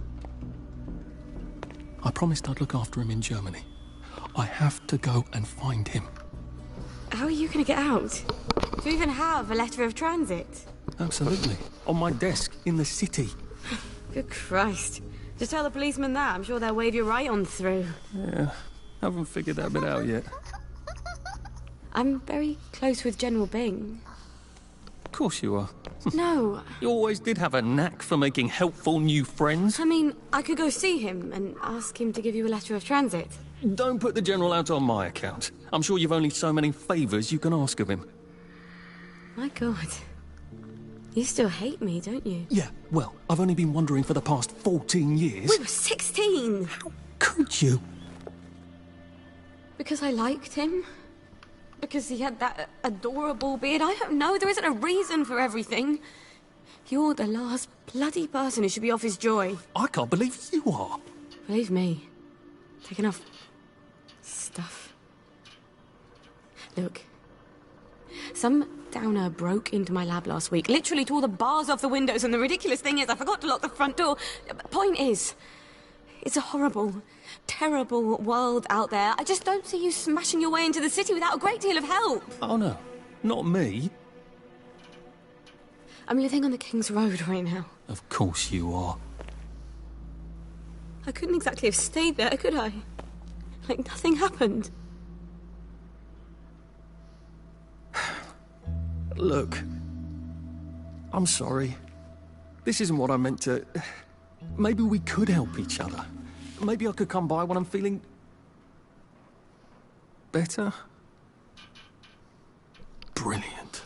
I promised I'd look after him in Germany. I have to go and find him. How are you going to get out? Do you even have a letter of transit? Absolutely. On my desk, in the city. Good Christ. Just tell the policeman that. I'm sure they'll wave you right on through. Yeah, haven't figured that bit out yet. I'm very close with General Bing. Of course you are. No. You always did have a knack for making helpful new friends. I mean, I could go see him and ask him to give you a letter of transit. Don't put the General out on my account. I'm sure you've only so many favours you can ask of him. My God. You still hate me, don't you? Yeah, well, I've only been wondering for the past 14 years. We were 16! How could you? Because I liked him? Because he had that adorable beard? I don't know. There isn't a reason for everything. You're the last bloody person who should be off his joy. I can't believe you are. Believe me. Take enough stuff. Look. Some downer broke into my lab last week, literally tore the bars off the windows, and the ridiculous thing is I forgot to lock the front door. Point is, it's a horrible, terrible world out there. I just don't see you smashing your way into the city without a great deal of help. Oh no, not me. I'm living on the King's Road right now. Of course you are. I couldn't exactly have stayed there, could I? Like nothing happened. Look, I'm sorry. This isn't what I meant to... Maybe we could help each other. Maybe I could come by when I'm feeling... better? Brilliant.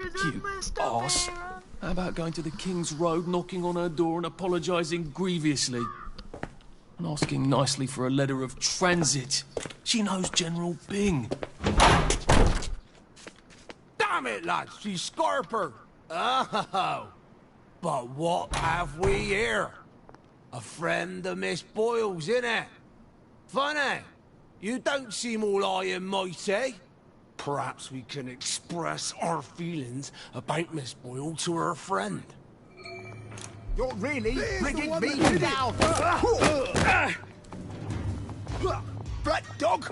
You arse. How about going to the King's Road, knocking on her door and apologising grievously? And asking nicely for a letter of transit. She knows General Bing. Damn it, lads, she's Scarper. Oh, but what have we here? A friend of Miss Boyle's, innit? Funny, you don't seem all high and mighty. Perhaps we can express our feelings about Miss Boyle to her friend. You're really bringing me down. Rat dog.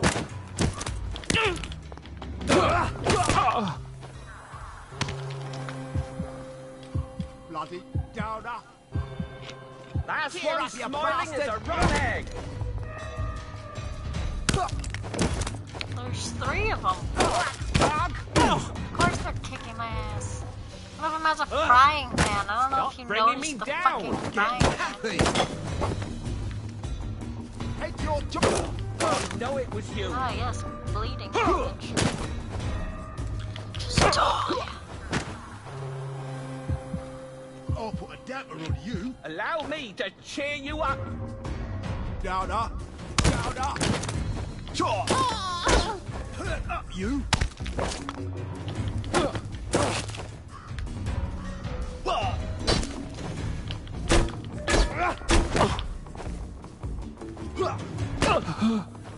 Bloody downer. That's Cheer one up, you smiling as a bastard. rotten egg. There's 3 of them. Of course they're kicking my ass. One of them has a frying pan. I don't know if you noticed the fucking frying pan. Take your job. I know it was you. Ah, yes, bleeding. Just die. put a damper on you. Allow me to cheer you up. Downer. Downer. Chop. Hurt up, you.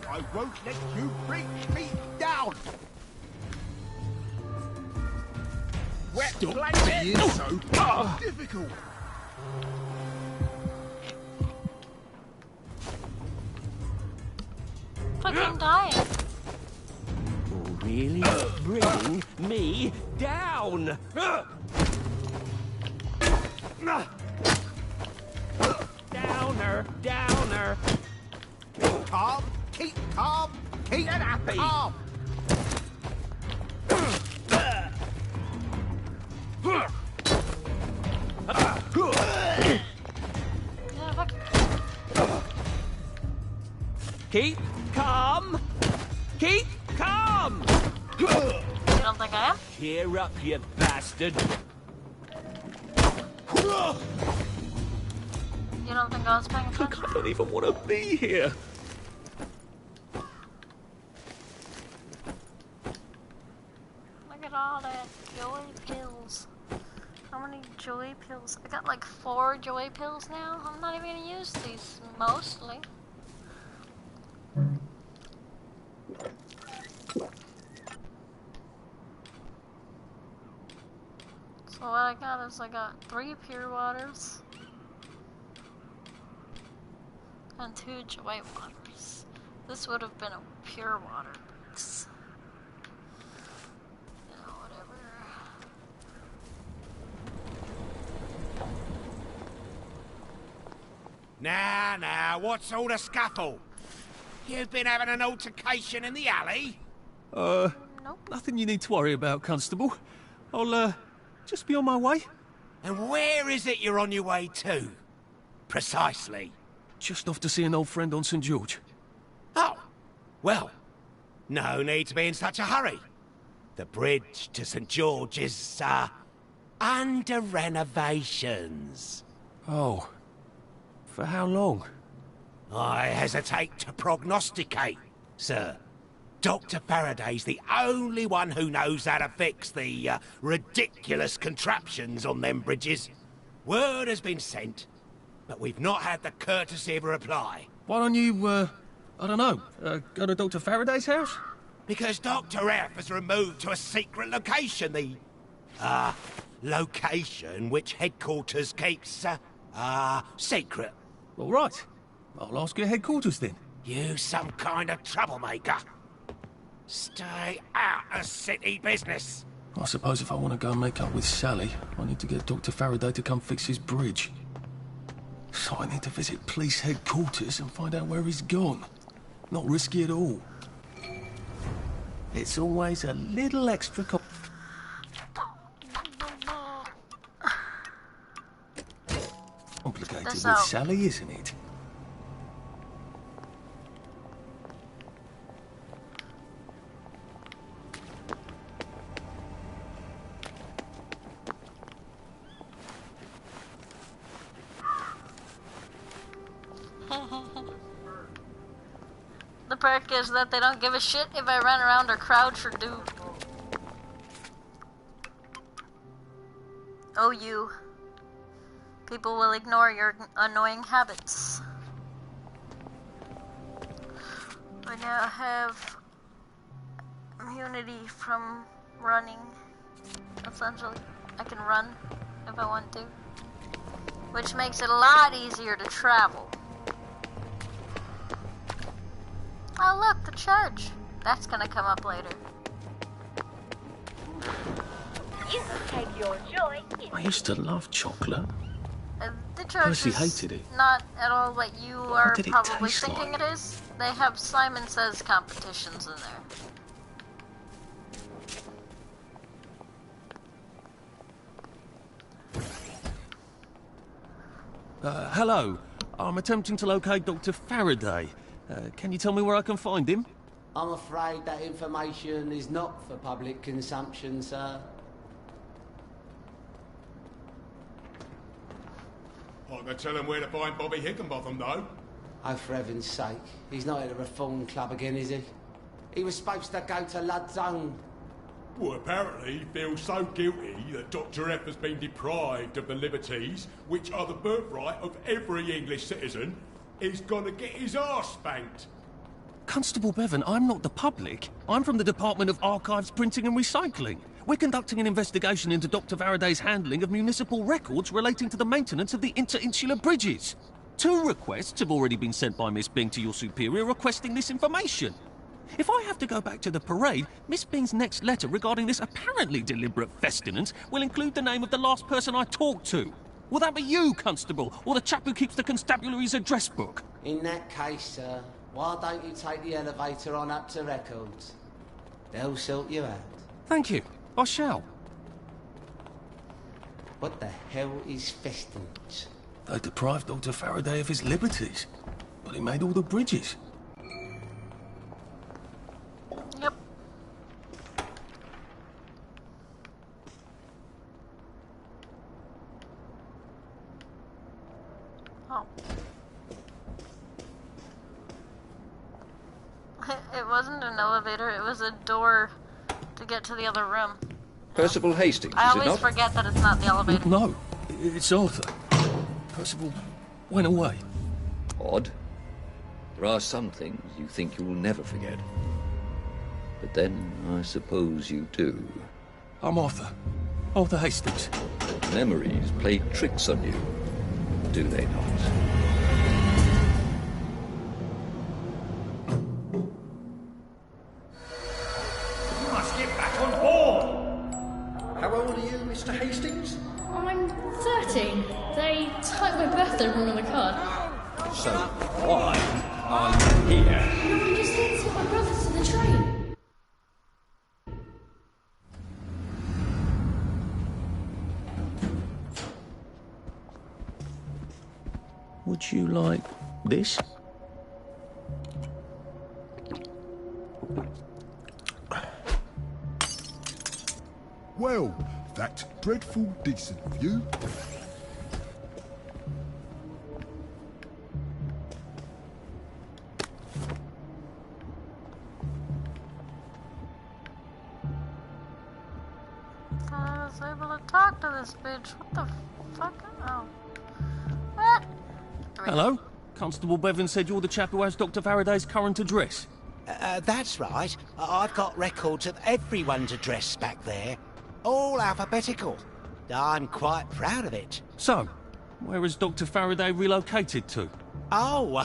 I won't let you bring me down. Wet Stop blanket. being so difficult. Fucking dying. Really bring me down. Downer, downer. Calm, keep calm, keep happy. calm. Keep calm. Keep calm. You don't think I am? Cheer up, you bastard. You don't think I was paying attention? I don't even want to be here. Look at all that joy pills. How many joy pills? I got like 4 joy pills now. I'm not even gonna use these, mostly. So what I got is I got 3 pure waters and 2 joy waters. This would have been a pure water. It's, you know, whatever. Now, what's all the scuffle? You've been having an altercation in the alley? Nothing you need to worry about, Constable. I'll, just be on my way. And where is it you're on your way to? Precisely. Just off to see an old friend on St. George. Oh, well, no need to be in such a hurry. The bridge to St. George is, under renovations. Oh. For how long? I hesitate to prognosticate, sir. Dr. Faraday's the only one who knows how to fix the ridiculous contraptions on them bridges. Word has been sent, but we've not had the courtesy of a reply. Why don't you, I don't know, go to Dr. Faraday's house? Because Dr. F has removed to a secret location, the, location which headquarters keeps, secret. All right. I'll ask your headquarters then. You some kind of troublemaker. Stay out of city business. I suppose if I want to go and make up with Sally, I need to get Dr. Faraday to come fix his bridge. So I need to visit police headquarters and find out where he's gone. Not risky at all. It's always a little extra complicated with Sally, isn't it? The perk is that they don't give a shit if I run around or crouch or do. Oh, you. People will ignore your annoying habits. I now have immunity from running. Essentially, I can run if I want to, which makes it a lot easier to travel. Oh look, the church. That's gonna come up later. You take your joy. I used to love chocolate. The church Percy is hated it. not at all what you are did it probably taste thinking like? it is. They have Simon Says competitions in there. Hello. I'm attempting to locate Dr. Faraday. Can you tell me where I can find him? I'm afraid that information is not for public consumption, sir. I can tell him where to find Bobby Hickenbotham, though. Oh, for heaven's sake. He's not at the Reform Club again, is he? He was supposed to go to Ludzone. Well, apparently he feels so guilty that Dr. F has been deprived of the liberties which are the birthright of every English citizen. He's gonna get his arse spanked. Constable Bevan, I'm not the public. I'm from the Department of Archives, Printing and Recycling. We're conducting an investigation into Dr. Faraday's handling of municipal records relating to the maintenance of the interinsular bridges. 2 requests have already been sent by Miss Bing to your superior requesting this information. If I have to go back to the parade, Miss Bing's next letter regarding this apparently deliberate festinance will include the name of the last person I talked to. Will that be you, Constable, or the chap who keeps the constabulary's address book? In that case, sir, why don't you take the elevator on up to records? They'll sort you out. Thank you. I shall. What the hell is festinance? They deprived Dr. Faraday of his liberties, but he made all the bridges. Yep. Oh. It wasn't an elevator, it was a door to get to the other room. Percival Hastings, I is it always not? forget that it's not the elevator. No, it's Arthur. Percival went away. Odd. There are some things you think you'll never forget. But then, I suppose you do. I'm Arthur. Arthur Hastings. Memories play tricks on you, do they not? You must get back on board! How old are you, Mr. Hastings? I'm 13. They typed my birthday wrong on the card. So, why are you here? No, I'm just here to take my brother to the train. Would you like this? Well, that's dreadful decent of you. I was able to talk to this bitch. What the fuck? Oh. What? Hello? Constable Bevan said you're the chap who has Dr. Faraday's current address. That's right. I've got records of everyone's address back there. All alphabetical. I'm quite proud of it. So, where has Dr. Faraday relocated to? Oh,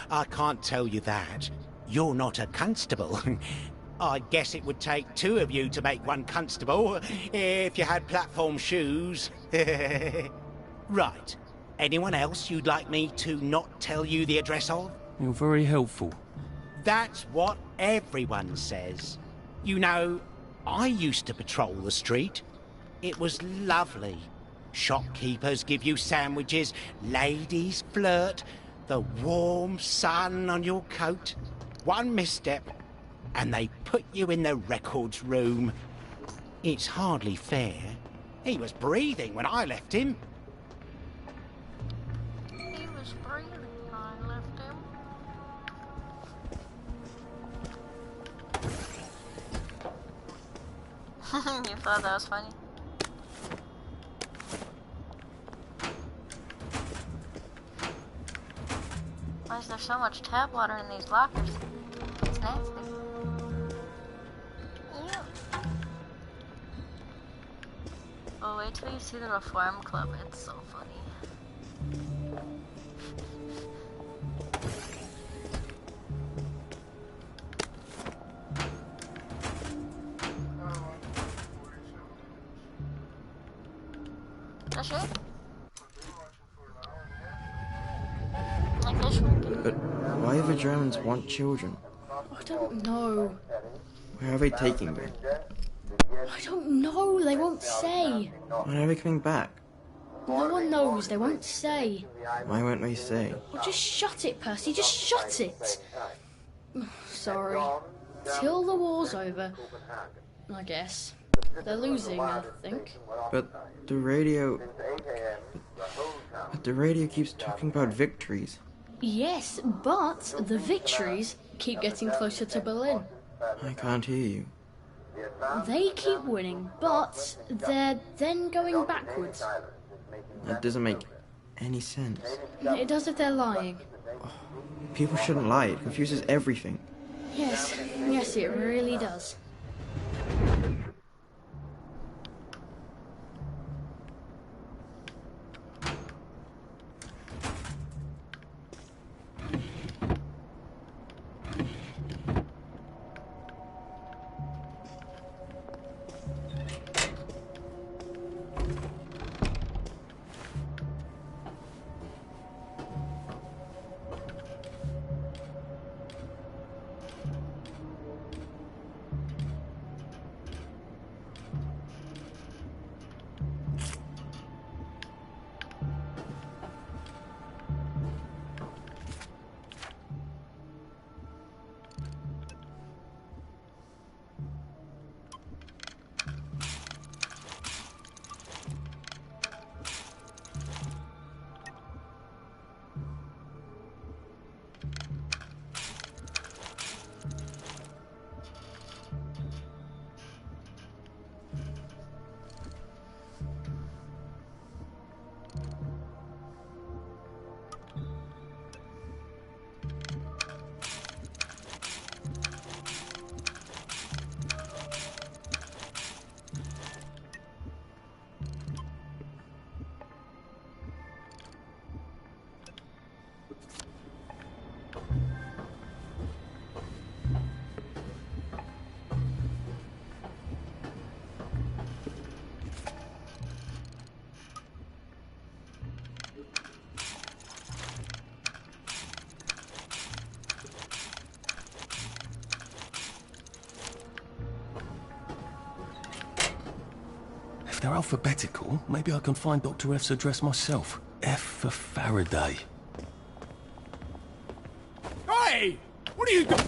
I can't tell you that. You're not a constable. I guess it would take 2 of you to make one constable, if you had platform shoes. Right. Anyone else you'd like me to not tell you the address of? You're very helpful. That's what everyone says. You know, I used to patrol the street. It was lovely. Shopkeepers give you sandwiches, ladies flirt, the warm sun on your coat. One misstep, and they put you in the records room. It's hardly fair. He was breathing when I left him. He was breathing when I left him. You thought that was funny? Why is there so much tap water in these lockers? It's nasty. Ew. Oh, wait till you see the Reform Club. It's so funny. That's it? I guess we can. But why do the Germans want children? I don't know. Where are they taking them? I don't know. They won't say. When are they coming back? No one knows. They won't say. Why won't they say? Oh, just shut it, Percy. Just shut it. Sorry. Till the war's over. I guess. They're losing, I think. But the radio... But the radio keeps talking about victories. Yes, but the victories keep getting closer to Berlin. I can't hear you. They keep winning, but they're then going backwards. That doesn't make any sense. It does if they're lying. People shouldn't lie. It confuses everything. Yes, it really does. If they're alphabetical, maybe I can find Dr. F's address myself. F for Faraday. Hey! What are you doing?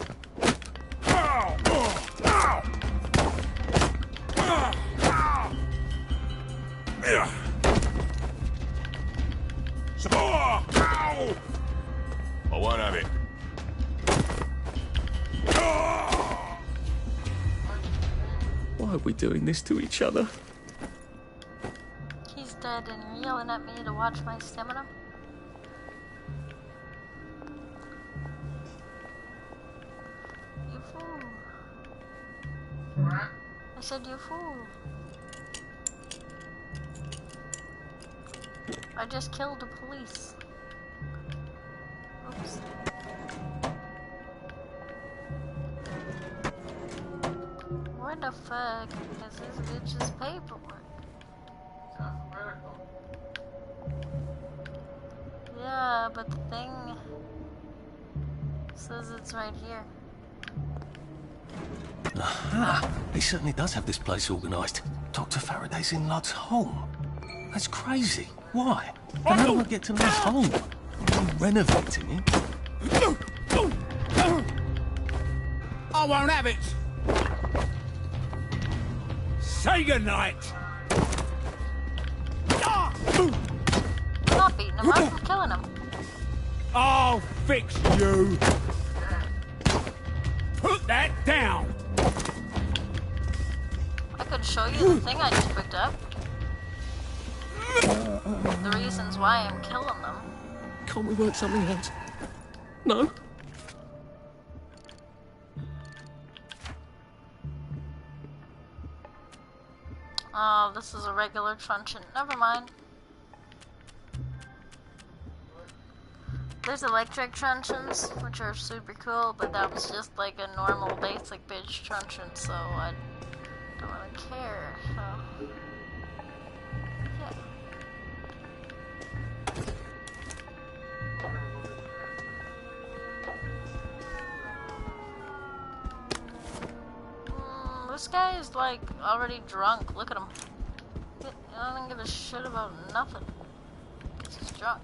I won't have it. Why are we doing this to each other? He's dead and you're yelling at me to watch my stamina? You fool. I said you fool. I just killed the police. Oops. Where the fuck is this bitch's paperwork? Yeah, but the thing says it's right here. Aha! He certainly does have this place organised. Dr. Faraday's in Lud's home. That's crazy. Why? And how do I get to Lud's home? I'm renovating it. I won't have it! Say goodnight! I'm not beating him up, I'm killing him. I'll fix you! Put that down! I could show you the thing I just picked up. The reasons why I'm killing them. Can't we work something out? No? Oh, this is a regular truncheon. Never mind. There's electric truncheons, which are super cool, but that was just like a normal basic bitch truncheon, so I don't really care. So, yeah. This guy is like already drunk. Look at him. He doesn't give a shit about nothing. Because he's drunk.